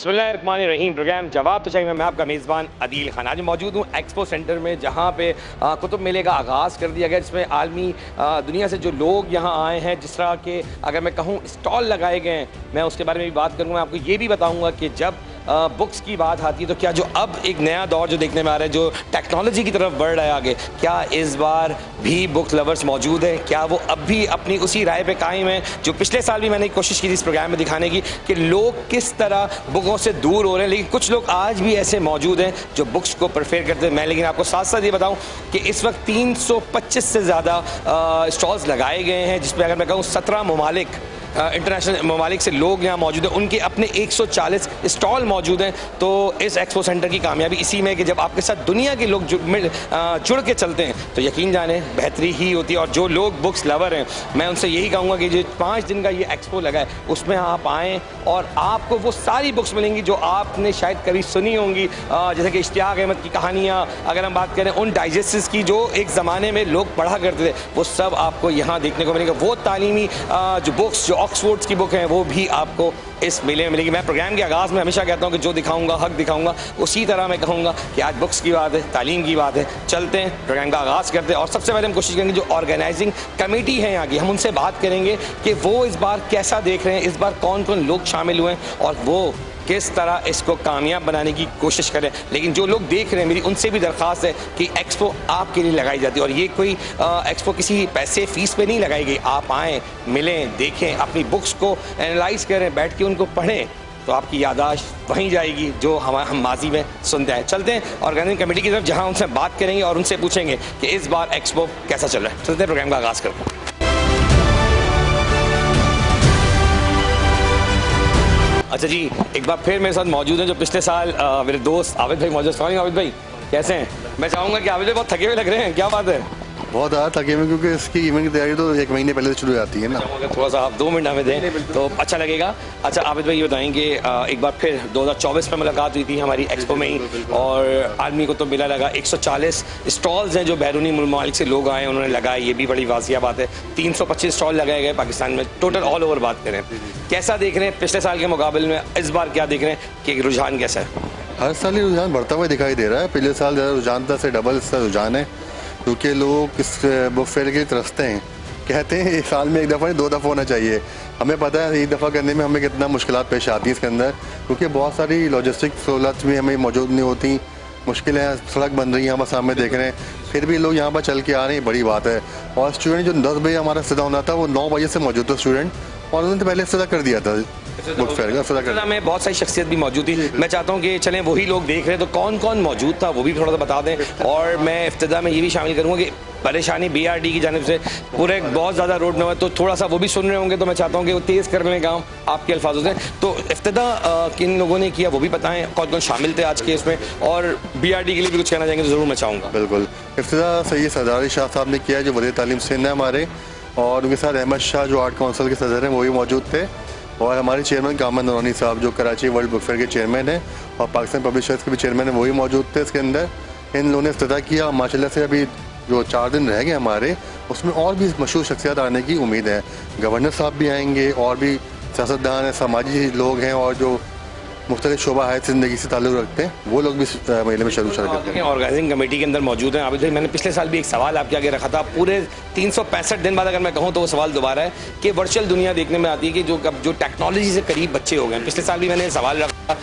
बिस्मिल्लाहिर्रहमानिर्रहीम। प्रोग्राम जवाब तो चाहिए। मैं आपका मेज़बान अदील खान आज मौजूद हूँ एक्सपो सेंटर में, जहाँ पे कुतुब मेले का आगाज़ कर दिया गया, जिसमें आलमी दुनिया से जो लोग यहाँ आए हैं, जिस तरह के अगर मैं कहूँ स्टॉल लगाए गए हैं, मैं उसके बारे में भी बात करूँगा। आपको ये भी बताऊँगा कि जब बुक्स की बात आती है तो क्या जो अब एक नया दौर जो देखने में आ रहा है, जो टेक्नोलॉजी की तरफ बढ़ रहा है आगे, क्या इस बार भी बुक लवर्स मौजूद हैं? क्या वो अब भी अपनी उसी राय पे कायम है जो पिछले साल भी मैंने कोशिश की थी इस प्रोग्राम में दिखाने की, कि लोग किस तरह बुकों से दूर हो रहे हैं, लेकिन कुछ लोग आज भी ऐसे मौजूद हैं जो बुक्स को प्रेफर करते हैं। मैं लेकिन आपको साथ साथ ये बताऊँ कि इस वक्त 325 से ज़्यादा स्टॉल्स लगाए गए हैं, जिसमें अगर मैं कहूँ 17 ममालिक इंटरनेशनल ममालिक से लोग यहाँ मौजूद हैं, उनके अपने 140 स्टॉल मौजूद हैं। तो इस एक्सपो सेंटर की कामयाबी इसी में है कि जब आपके साथ दुनिया के लोग जुड़ के चलते हैं तो यकीन जाने बेहतरी ही होती है। और जो लोग बुक्स लवर हैं, मैं उनसे यही कहूँगा कि जो 5 दिन का ये एक्सपो लगा है, उसमें आप आएँ और आपको वो सारी बुक्स मिलेंगी जो आपने शायद कभी सुनी होंगी, जैसे कि इश्तियाक अहमद की कहानियाँ, अगर हम बात करें उन डाइजेस्ट्स की जो एक ज़माने में लोग पढ़ा करते थे, वो सब आपको यहाँ देखने को मिलेगा। वो तालीमी जो बुक्स, जो ऑक्सफोर्ड्स की बुक हैं, वो भी आपको इस मेले में मिलेगी। मैं प्रोग्राम के आगाज़ में हमेशा कहता हूँ कि जो दिखाऊंगा हक दिखाऊंगा, उसी तरह मैं कहूँगा कि आज बुक्स की बात है, तालीम की बात है। चलते हैं, प्रोग्राम का आगाज़ करते हैं और सबसे पहले हम कोशिश करेंगे जो ऑर्गेनाइजिंग कमेटी है यहाँ की, हम उनसे बात करेंगे कि वो इस बार कैसा देख रहे हैं, इस बार कौन कौन लोग शामिल हुए हैं और वो किस तरह इसको कामयाब बनाने की कोशिश करें। लेकिन जो लोग देख रहे हैं, मेरी उनसे भी दरख्वास्त है कि एक्सपो आपके लिए लगाई जाती है और ये कोई एक्सपो किसी पैसे फीस पे नहीं लगाई गई। आप आएँ, मिलें, देखें, अपनी बुक्स को एनालाइज करें, बैठ के उनको पढ़ें, तो आपकी यादाश्त वहीं जाएगी जो हम माजी में सुनते हैं। चलते हैं ऑर्गेनाइजिंग कमेटी की तरफ, जहाँ उनसे बात करेंगे और उनसे पूछेंगे कि इस बार एक्सपो कैसा चल रहा है। चलते हैं, प्रोग्राम का आगाज़ करते हैं। अच्छा जी, एक बार फिर मेरे साथ मौजूद हैं जो पिछले साल मेरे दोस्त आबिद भाई मौजूद हैं। आबिद भाई कैसे हैं? मैं चाहूँगा कि आबिद भाई बहुत थके हुए लग रहे हैं, क्या बात है? बहुत ज़्यादा थके हुए, क्योंकि इसकी इवेंट की तैयारी तो 1 महीने पहले से शुरू हो जाती है ना। थोड़ा सा आप 2 मिनट हमें दें तो अच्छा लगेगा। अच्छा आबिद भाई, ये बताएंगे एक बार फिर 2024 में मुलाकात हुई थी हमारी एक्सपो में ही, और आदमी को तो मिला लगा 140 स्टॉल्स हैं जो बैरूनी ममालिक से लोग आए उन्होंने लगाए, ये भी बड़ी वाजिया बात है। 325 स्टॉल लगाए गए पाकिस्तान में, टोटल ऑल ओवर बात करें, कैसा देख रहे हैं पिछले साल के मुकाबले में? इस बार क्या देख रहे हैं कि रुझान कैसा है? हर साल ही रुझान बढ़ता हुआ दिखाई दे रहा है। पिछले साल ज़्यादा रुझान था, से डबल इसका रुझान है, क्योंकि लोग इस बुक फेयर के लिए तरसते हैं। कहते हैं साल में 1 दफ़ा नहीं 2 दफ़ा होना चाहिए। हमें पता है 1 दफ़ा करने में हमें कितना मुश्किलात पेश आती है इसके अंदर, क्योंकि बहुत सारी लॉजिस्टिक सहूलत भी हमें मौजूद नहीं होती, मुश्किलें, सड़क बन रही है, हम सामने देख रहे हैं, फिर भी लोग यहाँ पर चल के आ रहे हैं, बड़ी बात है। और स्टूडेंट जो 10 बजे हमारा इफ्तिताह होना था, वो 9 बजे से मौजूद था स्टूडेंट, और उन्होंने तो पहले इफ्तिताह कर दिया था बुक फेयर का। इफ्तिताह में बहुत सारी शख्सियत भी मौजूद थी। मैं चाहता हूँ कि चलें वही लोग देख रहे हैं तो कौन कौन मौजूद था वो भी थोड़ा सा बता दें। और मैं इफ्तिताह में ये भी शामिल करूँगा कि परेशानी BRD की जानिब से पूरे बहुत ज़्यादा रोड में है, तो थोड़ा सा वो भी सुन रहे होंगे, तो मैं चाहता हूँ कि वो तेज़ कर लें काम आपके अल्फाजों से। तो इफ्तिताह किन लोगों ने किया वो भी बताएं, कौन कौन शामिल थे आज के इसमें, और BRD के लिए भी कुछ कहना चाहेंगे तो ज़रूर मैं चाहूँगा। बिल्कुल, इफ्तिताह सैयद सरदारी शाह साहब ने किया, जो वज़ीर तालीम सिंध है हमारे, और उनके साथ अहमद शाह जो आर्ट काउंसिल के सदर हैं वो भी मौजूद थे, और हमारे चेयरमैन कामर नूरानी साहब जो कराची वर्ल्ड बुक फेयर के चेयरमैन हैं और पाकिस्तान पब्लिशर्स के भी चेयरमैन हैं, वो भी मौजूद थे इसके अंदर। इन लोगों ने इफ्तिताह किया। माशाल्लाह से अभी जो 4 दिन रह गए हमारे, उसमें और भी मशहूर शख्सियत आने की उम्मीद है। गवर्नर साहब भी आएंगे, और भी सियासतदान हैं, समाजी लोग हैं, और जो मुख्तलिफ शोबा है ज़िंदगी से ताल्लुक़ रखते हैं, वो लोग भी मेले में शरीक करते हैं। ऑर्गेनाइजिंग कमेटी के अंदर मौजूद हैं। आबिद भाई, मैंने पिछले साल भी एक सवाल आपके आगे रखा था, पूरे 365 दिन बाद अगर मैं कहूँ तो वो सवाल दोबारा है कि वर्चुअल दुनिया देखने में आती है कि जो टेक्नोलॉजी से करीब बच्चे हो गए। पिछले साल भी मैंने सवाल रखा,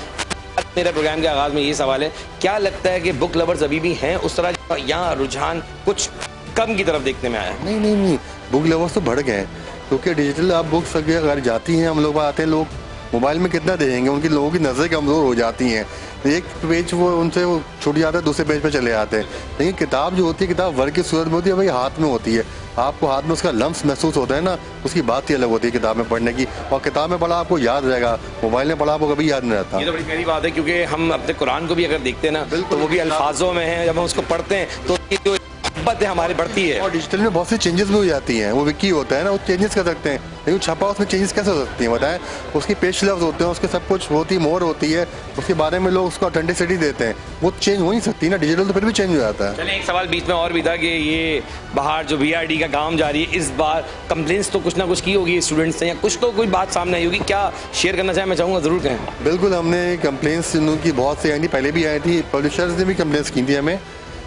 मेरे प्रोग्राम के आगाज़ में ये सवाल है, क्या लगता है कि बुक लवर्स अभी भी हैं उस तरह, यहाँ रुझान कुछ कम की तरफ देखने में आया? नहीं, बुक लवर्स तो बढ़ गए हैं, क्योंकि डिजिटल आप बुक्स अगर जाती हैं, हम लोग आते हैं, लोग मोबाइल में कितना देखेंगे, उनकी लोगों की नज़रें कमज़ोर हो जाती हैं। एक पेज वो उनसे वो छूट जाता है, दूसरे पेज पे चले आते हैं। लेकिन किताब जो होती है, किताब वर्क की सूरत में होती है, भाई हाथ में होती है, आपको हाथ में उसका लम्स महसूस होता है ना, उसकी बात ही अलग होती है किताब में पढ़ने की। और किताब में पढ़ा आपको याद रहेगा, मोबाइल में पढ़ा आपको कभी याद नहीं रहता। ये तो बड़ी पहली बात है, क्योंकि हम अपने कुरान को भी अगर देखते हैं ना, तो वो भी अल्फाजों में है, जब हम उसको पढ़ते हैं तो जो मोहब्बत है हमारी बढ़ती है। और डिजिटल में बहुत सी चेंजेस भी हो जाती हैं, वो विकी होता है ना, वो चेंजेस कर सकते हैं। लेकिन छपा उसमें चेंजेस कैसे हो सकती हैं बताएं। उसकी पेज लफ्ज होते हैं, उसके सब कुछ होती मोर होती है, उसके बारे में लोग उसको ऑथेंटिसिटी देते हैं, वो चेंज हो नहीं सकती ना। डिजिटल तो फिर भी चेंज हो जाता है। चलिए एक सवाल बीच में और भी था कि ये बाहर जो BRD का काम जारी है, इस बार कंप्लेंट्स तो कुछ ना कुछ की होगी स्टूडेंट्स ने, या कुछ तो कोई बात सामने आई होगी, क्या शेयर करना चाहें? मैं चाहूँगा ज़रूर कहें। बिल्कुल, हमने कंप्लेंट्स की बहुत सी आई थी, पहले भी आई थी, पब्लिशर्स ने भी कंप्लेंट्स की थी हमें।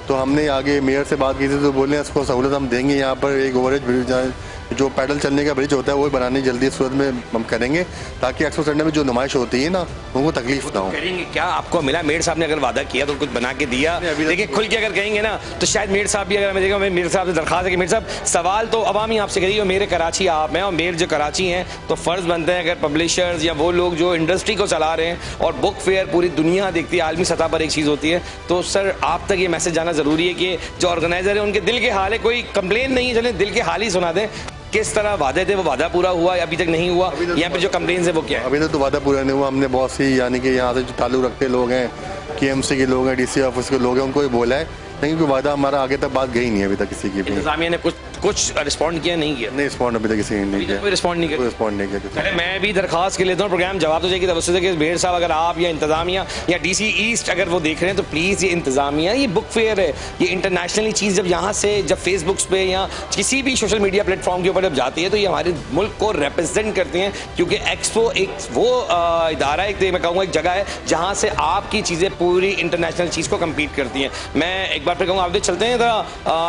तो हमने आगे मेयर से बात की थी, तो बोले इसको सहूलत हम देंगे, यहाँ पर एक ओवरहेज ब्रिज जो पैदल चलने का ब्रिज होता है वो बनाने जल्दी सूरत में हम करेंगे, ताकि एक्सपो सेंटर में जो नुमाइश होती है ना उनको तकलीफ ना हो। करेंगे क्या? आपको मिला मेयर साहब ने अगर वादा किया तो कुछ बना के दिया? देखिए खुल के अगर कहेंगे ना तो शायद मेयर साहब भी, अगर हमें देखा, मेयर साहब से दरखास्त है कि मेयर साहब सवाल तो अवामी आपसे करिए, और मेरे कराची आप हैं, और मेयर जो कराची हैं, तो फ़र्ज़ बनते हैं अगर पब्लिशर्स या वो लोग जो इंडस्ट्री को चला रहे हैं, और बुक फेयर पूरी दुनिया देखती है, आलमी सतह पर एक चीज़ होती है, तो सर आप तक ये मैसेज जाना ज़रूरी है कि जो ऑर्गेनाइज़र है उनके दिल के हाल है, कोई कंप्लेन नहीं है, चले दिल के हाल ही सुना दें। किस तरह वादे थे, वो वादा पूरा हुआ या अभी तक नहीं हुआ, या फिर जो कंप्लेंट्स है वो क्या है? अभी तक तो वादा पूरा नहीं हुआ। हमने बहुत सी यानी कि यहाँ से जो ताल्लुक़ रखते लोग हैं, KMC के लोग हैं, DC ऑफिस के लोग हैं, उनको भी बोला है, लेकिन कोई वादा हमारा आगे तक बात गई नहीं है अभी तक किसी की भी। इंतज़ामिया ने कुछ रिस्पॉन्ड किया? नहीं किया। नहीं रिस्पॉन्ड अभी तक किसी ने नहीं किया। कोई रिस्पॉन्ड नहीं किया। कोई रिस्पॉन्ड नहीं किया। चले मैं भी दरखास्त के लेता हूँ प्रोग्राम जवाब तो जाएगी तवज्जो से कि मेयर साहब अगर आप या इंतज़ामिया या DC ईस्ट अगर वो देख रहे हैं तो प्लीज़ ये इंतज़ामिया, ये बुक फेयर है, ये इंटरनेशनली चीज़ जब यहाँ से जब फेसबुक्स पे या किसी भी सोशल मीडिया प्लेटफॉर्म के ऊपर जब जाती है तो ये हमारे मुल्क को रिप्रेजेंट करती हैं, क्योंकि एक्सपो एक वो इदारा एक मैं कहूँगा एक जगह है जहाँ से आपकी चीज़ें पूरी इंटरनेशनल चीज़ को कम्पीट करती हैं। मैं एक बार फिर कहूँगा आप चलते हैं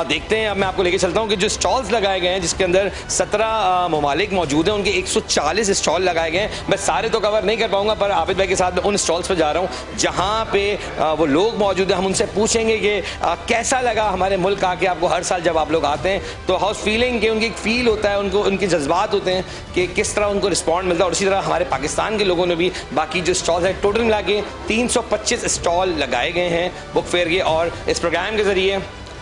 देखते हैं। अब मैं आपको लेके चलता हूँ कि जो स्टॉल्स लगाए गए हैं जिसके अंदर 17 ममालिक मौजूद हैं, उनके 140 स्टॉल लगाए गए हैं। मैं सारे तो कवर नहीं कर पाऊंगा, पर आबिद भाई के साथ मैं उन स्टॉल्स पर जा रहा हूँ जहाँ पे वो लोग मौजूद हैं। हम उनसे पूछेंगे कि कैसा लगा हमारे मुल्क आके आपको। हर साल जब आप लोग आते हैं तो हाउस फीलिंग के उनकी एक फील होता है, उनको उनके जज्बात होते हैं कि किस तरह उनको रिस्पॉन्ड मिलता है। और इसी तरह हमारे पाकिस्तान के लोगों ने भी बाकी जो स्टॉल्स हैं, टोटल मिला के 325 स्टॉल लगाए गए हैं बुक फेयर के। और इस प्रोग्राम के ज़रिए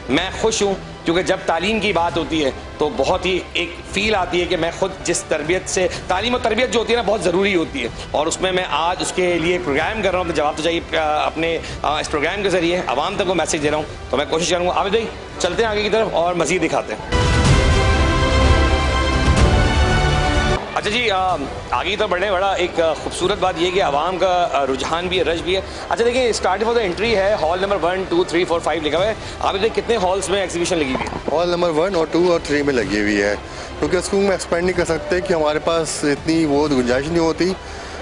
मैं खुश हूँ, क्योंकि जब तालीम की बात होती है तो बहुत ही एक फ़ील आती है कि मैं खुद जिस तरबियत से, तालीम और तरबियत जो होती है ना बहुत ज़रूरी होती है, और उसमें मैं आज उसके लिए प्रोग्राम कर रहा हूँ। तो जवाब तो चाहिए अपने इस प्रोग्राम के ज़रिए आवाम तक वो मैसेज दे रहा हूँ, तो मैं कोशिश करूँगा। आबिद भाई चलते हैं आगे की तरफ और मज़ीद दिखाते हैं। अच्छा जी, आगे तो बढ़ने बड़ा एक खूबसूरत बात ये कि आवाम का रुझान भी है, रश भी है। अच्छा देखिए, स्टार्टिंग फॉर द एंट्री है हॉल नंबर 1, 2, 3, 4, 5 लिखा हुआ है। आप देखिए कितने हॉल्स में एग्जीबिशन लगी हुई है? हॉल नंबर 1 और 2 और 3 में लगी हुई है, क्योंकि उसको हम एक्सपेंड नहीं कर सकते कि हमारे पास इतनी वो गुंजाइश नहीं होती।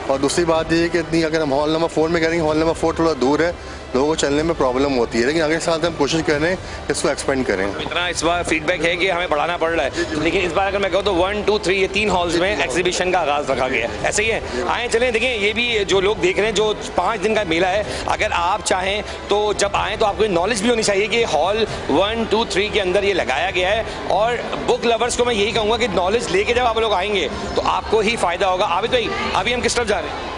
और दूसरी बात ये है कि इतनी अगर हम हॉल नंबर 4 में करेंगे, हॉल नंबर 4 थोड़ा दूर है, लोगों को चलने में प्रॉब्लम होती है, लेकिन अगले साल हम कोशिश कर रहे हैं इसको एक्सपेंड करें। इतना इस बार फीडबैक है कि हमें बढ़ाना पड़ रहा है, लेकिन इस बार अगर मैं कहूँ तो 1, 2, 3 ये 3 हॉल्स में एग्जीबिशन का आगाज़ रखा गया है। ऐसे ही है। आए चलें देखें, ये भी जो लोग देख रहे हैं, जो 5 दिन का मेला है, अगर आप चाहें तो जब आएँ तो आपको नॉलेज भी होनी चाहिए कि हॉल 1, 2, 3 के अंदर ये लगाया गया है। और बुक लवर्स को मैं यही कहूँगा कि नॉलेज लेके जब आप लोग आएंगे तो आपको ही फ़ायदा होगा। आबिद भाई अभी हम किस तरफ जा रहे हैं?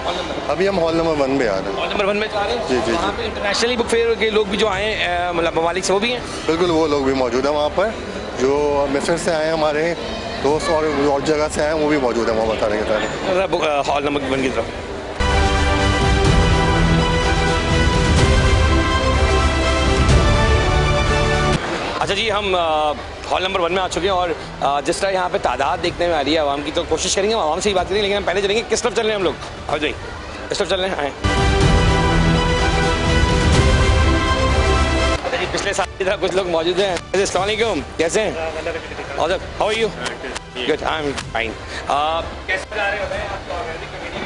अभी हम हॉल नंबर 1 में आ रहे हैं। हॉल नंबर 1 में जा रहे हैं। जी जी वहाँ पे इंटरनेशनली बुक फेयर के लोग भी जो आए हैं, मतलब ममालिक से, वो भी हैं? बिल्कुल, वो लोग भी मौजूद हैं वहाँ पर, जो मिस्र से आए हैं, हमारे दोस्त और जगह से आए हैं, वो भी मौजूद हैं वहाँ बताने के साथ। हॉल नंबर 1 की तरफ अच्छा जी, हम हॉल नंबर 1 में आ चुके हैं, और जिस तरह यहाँ पे तादाद देखने में आ रही है आवाम की, तो कोशिश करेंगे आवाम से ही बात करेंगे। लेकिन हम पहले चलेंगे, किस तरफ चल रहे हैं हम लोग? आ जाइए, इस तरफ चल रहे हैं। आए पिछले साल की तरह कुछ लोग मौजूद हैं। अस्सलाम वालेकुम, कैसे हैं? और how are you? Good, I am fine. कैसे जा रहे हो?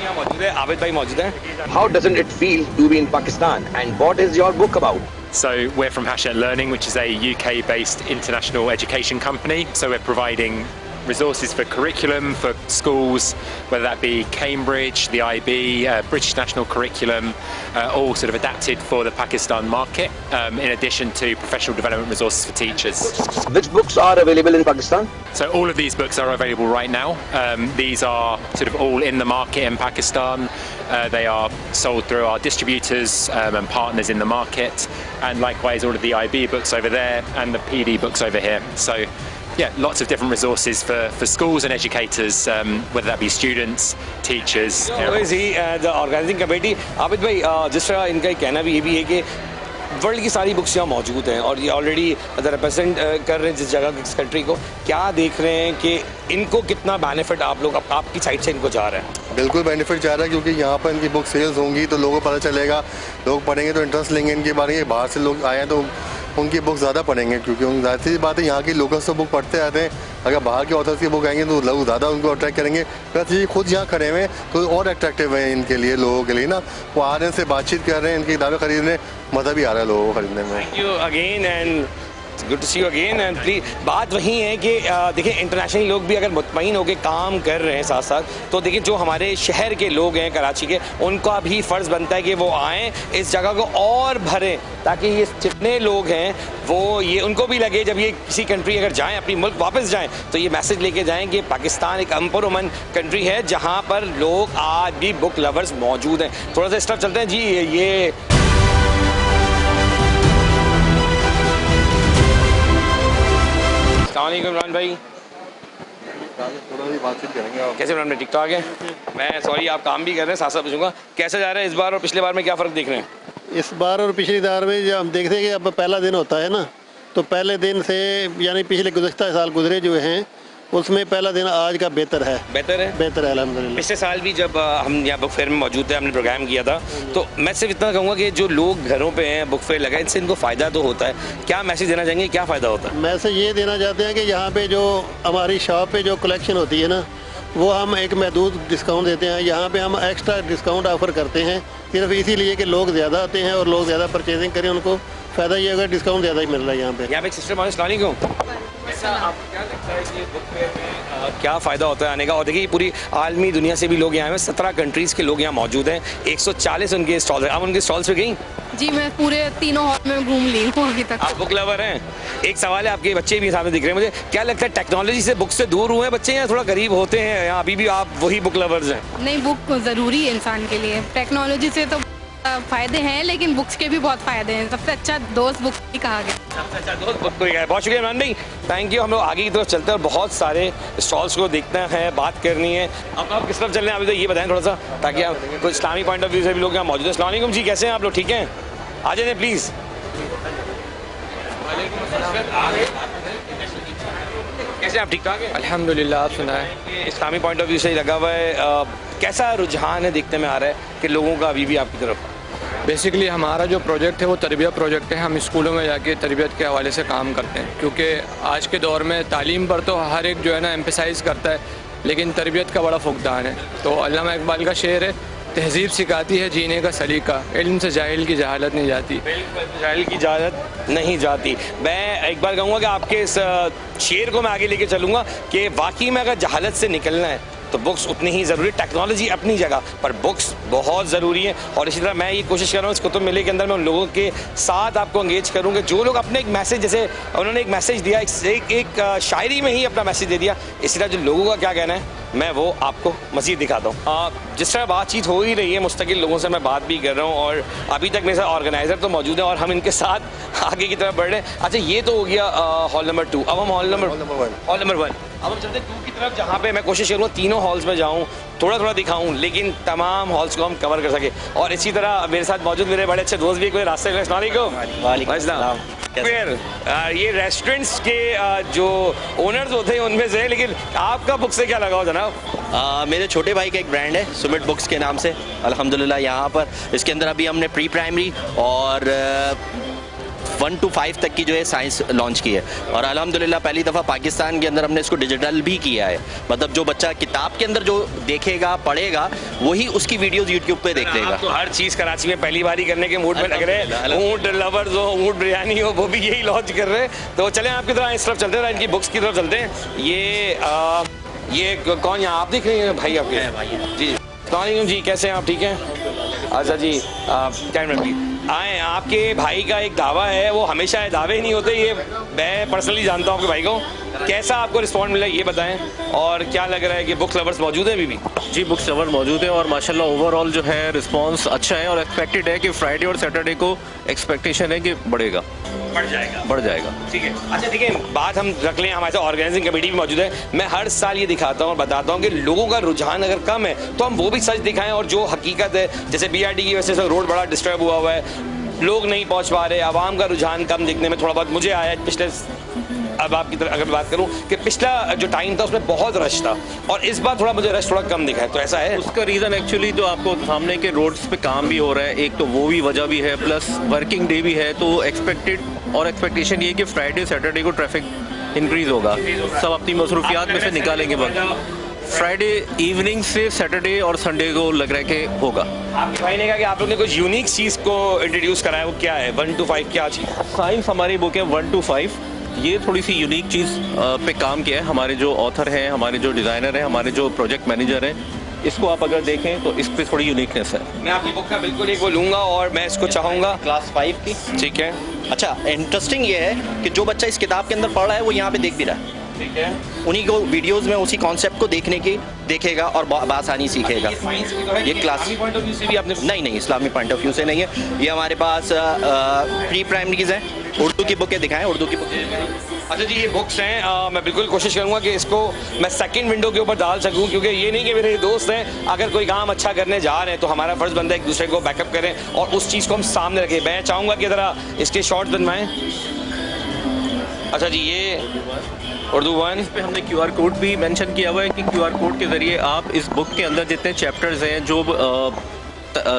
यहाँ मौजूद है, आबिद भाई मौजूद हैं। How doesn't it feel to be in Pakistan, and what is your book about? So we're from Hachette Learning, which is a UK-based international education company. So we're providing resources for curriculum for schools, whether that be Cambridge, the IB, British National Curriculum, all sort of adapted for the Pakistan market, in addition to professional development resources for teachers. Which books are available in Pakistan? So all of these books are available right now. These are sort of all in the market in Pakistan. They are sold through our distributors and partners in the market, and likewise all of the IB books over there and the PD books over here. So yeah, lots of different resources for schools and educators, whether that be students, teachers. The organizing committee. Abid भाई, जिस तरह इनका कहना भी ये भी है कि वर्ल्ड की सारी बुक्स यहाँ मौजूद हैं और ये ऑलरेडी रिप्रेजेंट कर रहे हैं जिस जगह किस कंट्री को, क्या देख रहे हैं कि इनको कितना बेनिफिट आप लोग आपकी साइड से इनको जा रहे हैं? बिल्कुल बेनिफिट जा रहा है, क्योंकि यहाँ पर इनकी बुक सेल्स होंगी तो लोगों को पता चलेगा, लोग पढ़ेंगे तो इंटरेस्ट लेंगे इनके बारे में। बाहर से लोग आए हैं तो उनकी बुक ज़्यादा पढ़ेंगे, क्योंकि उन जाहिर सी बात है यहाँ की लोकल्स तो बुक पढ़ते आते हैं। अगर बाहर के ऑथर्स की बुक आएंगे तो लोग ज़्यादा उनको अट्रैक्ट करेंगे। प्लस ये खुद यहाँ खड़े हुए हैं तो और अट्रैक्टिव है इनके लिए, लोगों के लिए ना। वो आ रहे हैं, से बातचीत कर रहे हैं, इनकी किताबें खरीदने, मज़ा भी आ रहा है लोगों को खरीदने में। Thank you again and good to see you again and please. बात वही है कि देखिए इंटरनेशनल लोग भी अगर मुतमईन होकर काम कर रहे हैं साथ साथ, तो देखिए जो हमारे शहर के लोग हैं कराची के, उनका भी फ़र्ज़ बनता है कि वो आएँ, इस जगह को और भरें, ताकि ये जितने लोग हैं वो ये उनको भी लगे जब ये किसी कंट्री अगर जाएँ, अपनी मुल्क वापस जाएँ, तो ये मैसेज लेके जाएँ कि पाकिस्तान एक अमन कंट्री है जहाँ पर लोग आज भी बुक लवर्स मौजूद हैं। थोड़ा सा इस तरफ चलते हैं जी। ये इमरान भाई, थोड़ा सी बातचीत करेंगे आप। कैसे इमरान भाई, ठीक ठाक है? मैं सॉरी आप काम भी कर रहे हैं, साथ साथ पूछूंगा कैसे जा रहा है इस बार और पिछले बार में, क्या फ़र्क देख रहे हैं? इस बार और पिछली बार में जब हम देखते हैं कि अब पहला दिन होता है ना, तो पहले दिन से यानी पिछले गुज़श्ता साल गुजरे जो हैं उसमें पहला दिन आज का बेहतर है। बेहतर है? बेहतर है अल्हम्दुलिल्लाह। पिछले साल भी जब हम यहाँ बुक फेयर में मौजूद थे, हमने प्रोग्राम किया था, तो मैं सिर्फ इतना कहूँगा कि जो लोग घरों पे हैं, बुक फेयर लगा है, इससे इनको फ़ायदा तो होता है। क्या मैसेज देना चाहेंगे, क्या फ़ायदा होता है? मैसेज ये देना चाहते हैं कि यहाँ पे जो हमारी शॉप पे जो कलेक्शन होती है ना, वो हम एक महदूद डिस्काउंट देते हैं। यहाँ पे हम एक्स्ट्रा डिस्काउंट ऑफ़र करते हैं सिर्फ इसीलिए कि लोग ज़्यादा आते हैं और लोग ज़्यादा परचेजिंग करें, उनको फ़ायदा ये होगा, डिस्काउंट ज़्यादा ही मिल रहा है यहाँ पे। यहाँ पे एक सिस्टर मालिक सलाम अलैकुम। ऐसा आपको क्या लगता है कि बुक फेयर में क्या फ़ायदा होता है आने का? और देखिए पूरी आलमी दुनिया से भी लोग यहाँ हैं, 17 कंट्रीज़ के लोग यहाँ मौजूद हैं, 140 उनके स्टॉल्स हैं। आप उनके स्टॉल्स पे गई? जी मैं पूरे तीनों हॉल में घूम ली हूँ अभी तक। आप बुक लवर हैं? एक सवाल है, आपके बच्चे भी सामने दिख रहे हैं मुझे, क्या लगता है टेक्नोलॉजी से बुक से दूर हुए हैं बच्चे या थोड़ा करीब होते हैं, या अभी भी आप वही बुक लवर्स हैं? नहीं, बुक ज़रूरी है इंसान के लिए। टेक्नोलॉजी से तो फ़ायदे हैं लेकिन बुक्स के भी बहुत फ़ायदे हैं। सबसे अच्छा दोस्त बुक ही कहा गया। सबसे अच्छा दोस्त बुक को ही है। बहुत शुक्रिया इमरान भाई, थैंक यू। हम लोग आगे की तरफ चलते हैं और बहुत सारे स्टॉल्स को देखना है, बात करनी है। अब आप किस तरफ चल रहे हैं अभी तो ये बताएं थोड़ा सा, ताकि आप कुछ इस्लामी पॉइंट ऑफ व्यू से भी लोग यहाँ मौजूद हैं। अस्सलाम वालेकुम जी, कैसे हैं आप लोग? ठीक हैं, आ जाइए प्लीज़। कैसे आप? ठीक ठाक है अल्हम्दुलिल्लाह। आप सुनाएं? इस्लामी पॉइंट ऑफ व्यू से ही लगा हुआ है, कैसा रुझान है देखने में आ रहा है कि लोगों का अभी भी आपकी तरफ? बेसिकली हमारा जो प्रोजेक्ट है वो तरबियत प्रोजेक्ट है। हम स्कूलों में जाके तरबियत के हवाले से काम करते हैं, क्योंकि आज के दौर में तालीम पर तो हर एक जो है ना एम्फेसाइज़ करता है, लेकिन तरबियत का बड़ा फुकदान है। तो अल्लामा इकबाल का शेर है, तहज़ीब सिखाती है जीने का सलीका, इल्म से जाहिल की जहालत नहीं जाती। जाहिल की जहालत नहीं जाती। मैं एक बार कहूँगा कि आपके इस शेर को मैं आगे लेके चलूँगा कि वाकई में अगर जहालत से निकलना है तो बुक्स उतनी ही ज़रूरी, टेक्नोलॉजी अपनी जगह पर बुक्स बहुत ज़रूरी है। और इसी तरह मैं ये कोशिश कर रहा हूँ इस कुतुब मेले के अंदर मैं उन लोगों के साथ आपको एंगेज करूँगा जो लोग अपने एक मैसेज, जैसे उन्होंने एक मैसेज दिया, एक शायरी में ही अपना मैसेज दे दिया, इसी तरह जो लोगों का क्या कहना है मैं वो आपको मज़ीद दिखाता हूँ। जिस तरह बातचीत हो ही रही है, मुस्तकिल लोगों से मैं बात भी कर रहा हूँ और अभी तक मेरे साथ ऑर्गेनाइज़र तो मौजूद हैं और हम इनके साथ आगे की तरफ बढ़ रहे हैं। अच्छा, ये तो हो गया हॉल नंबर 2, अब हम हॉल नंबर 1 अब हम चलते हैं 2 की तरफ, जहाँ पे मैं कोशिश करूँगा तीनों हॉल्स में जाऊँ, थोड़ा थोड़ा दिखाऊँ, लेकिन तमाम हॉल्स को हम कवर कर सके। और इसी तरह मेरे साथ मौजूद मेरे बड़े अच्छे दोस्त भी रास्ते में। फिर ये रेस्टोरेंट्स के जो ओनर्स होते हैं उनमें से, लेकिन आपका बुक से क्या लगाओ जनाब? मेरे छोटे भाई का एक ब्रांड है सुमित बुक्स के नाम से, अल्हम्दुलिल्लाह। यहाँ पर इसके अंदर अभी हमने प्री प्राइमरी और 1 to 5 तक की जो है साइंस लॉन्च की है, और अल्हम्दुलिल्लाह पहली दफ़ा पाकिस्तान के अंदर हमने इसको डिजिटल भी किया है। मतलब जो बच्चा किताब के अंदर जो देखेगा पढ़ेगा वही उसकी वीडियोस यूट्यूब पे देख लेगा। तो हर चीज़ कराची में पहली बारी करने के मूड में लग रहे हैं, ऊँट लवर्स हो, ऊँट बिरयानी हो, वो भी यही लॉन्च कर रहे हैं। तो चलें आपकी तरह इस तरफ चलते हैं, इनकी बुक्स की तरफ चलते हैं। ये कौन यहाँ आप दिख रहे हैं? भाई आपके? भाई जी, अस्सलाम जी, कैसे हैं आप? ठीक हैं? अच्छा जी, कैमरा प्लीज आए। आपके भाई का एक दावा है, वो हमेशा दावे नहीं होते, ये मैं पर्सनली जानता हूँ आपके भाई को। कैसा आपको रिस्पॉन्ड मिला ये बताएं, और क्या लग रहा है कि बुक लवर्स मौजूद है अभी भी? जी, बुक लवर मौजूद है और माशाल्लाह ओवरऑल जो है रिस्पांस अच्छा है, और एक्सपेक्टेड है कि फ्राइडे और सैटरडे को एक्सपेक्टेशन है कि बढ़ जाएगा। ठीक है। अच्छा देखिए, बात हम रख लें, हमारे साथ ऑर्गेनाइजिंग कमेटी भी मौजूद है। मैं हर साल ये दिखाता हूँ और बताता हूँ कि लोगों का रुझान अगर कम है तो हम वो भी सच दिखाएं, और जो हकीकत है, जैसे BRT की वजह से रोड बड़ा डिस्टर्ब हुआ है, लोग नहीं पहुंच पा रहे, आवाम का रुझान कम दिखने में थोड़ा बहुत मुझे आया पिछले, अब आपकी तरफ अगर बात करूं कि पिछला जो टाइम था उसमें बहुत रश था और इस बार थोड़ा मुझे रश थोड़ा कम दिखा है, तो ऐसा है? उसका रीज़न एक्चुअली तो आपको सामने के रोड्स पे काम भी हो रहा है, एक तो वो भी वजह भी है, प्लस वर्किंग डे भी है, तो एक्सपेक्टेशन ये कि फ्राइडे सैटरडे को ट्रैफिक इंक्रीज होगा, सब अपनी मसरूफियात में से निकालेंगे वक्त। फ्राइडे इवनिंग से सैटरडे और संडे को लग रहा है कि होगा। आपके भाई ने कहा कि आप लोग ने कुछ यूनिक चीज़ को इंट्रोड्यूस कराया, वो क्या है? 1 to 5 क्या चीज़? साइंस हमारी बुक है 1 to 5, ये थोड़ी सी यूनिक चीज़ पे काम किया है। हमारे जो ऑथर हैं, हमारे जो डिज़ाइनर हैं, हमारे जो प्रोजेक्ट मैनेजर हैं, इसको आप अगर देखें तो इस पर थोड़ी यूनिकनेस है। मैं आपकी बुक का बिल्कुल एक वो लूँगा और मैं इसको चाहूँगा क्लास 5 की। ठीक है। अच्छा, इंटरेस्टिंग ये है कि जो बच्चा इस किताब के अंदर पढ़ रहा है वो यहाँ पे देख भी रहा है। ठीक है। उन्हीं को वीडियोस में उसी कॉन्सेप्ट को देखेगा और बासानी सीखेगा। ये क्लास पॉइंट ऑफ व्यू से भी आपने? नहीं, इस्लामी पॉइंट ऑफ व्यू से नहीं है। ये हमारे पास प्री प्राइमरीज हैं, उर्दू की बुकें दिखाएं, उर्दू की बुक। अच्छा जी, ये बुक्स हैं, मैं बिल्कुल कोशिश करूंगा कि इसको मैं सेकंड विंडो के ऊपर डाल सकूं, क्योंकि ये नहीं कि मेरे दोस्त हैं, अगर कोई काम अच्छा करने जा रहे हैं तो हमारा फर्ज बनता है एक दूसरे को बैकअप करें और उस चीज़ को हम सामने रखें। मैं चाहूँगा कि ज़रा इसके शॉर्ट्स बनवाएं। अच्छा जी, ये उर्दू 1 पे हमने QR कोड भी मेंशन किया हुआ है कि QR कोड के ज़रिए आप इस बुक के अंदर जितने चैप्टर्स हैं, जो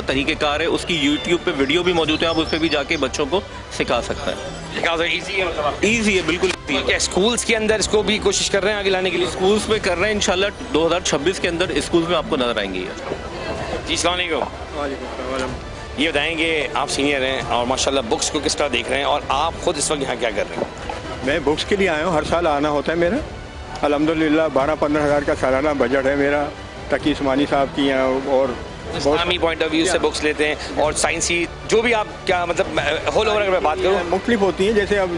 तरीक़ेकार है, उसकी YouTube पे वीडियो भी मौजूद है, आप उस पर भी जाके बच्चों को सिखा सकते हैं। ईजी है, मतलब ईजी है, बिल्कुल। क्या स्कूल्स के अंदर इसको भी कोशिश कर रहे हैं आगे लाने के लिए? स्कूल्स में कर रहे हैं, इंशाल्लाह 2026 के अंदर स्कूल्स में आपको नजर आएंगी। जी, अस्सलाम वालेकुम। ये बताएंगे, आप सीनियर हैं और माशाल्लाह बुक्स को किस तरह देख रहे हैं और आप खुद इस वक्त यहाँ क्या कर रहे हैं? मैं बुक्स के लिए आया हूँ, हर साल आना होता है मेरा। अल्हम्दुलिल्लाह 12-15 हज़ार का सालाना बजट है मेरा। तकी उस्मानी साहब की हैं और इस्लामी पॉइंट ऑफ व्यू से बुक्स लेते हैं और साइंसी जो भी आप क्या मतलब होल ओवर अगर मैं बात करूँ मुख्तलिफ होती हैं। जैसे अब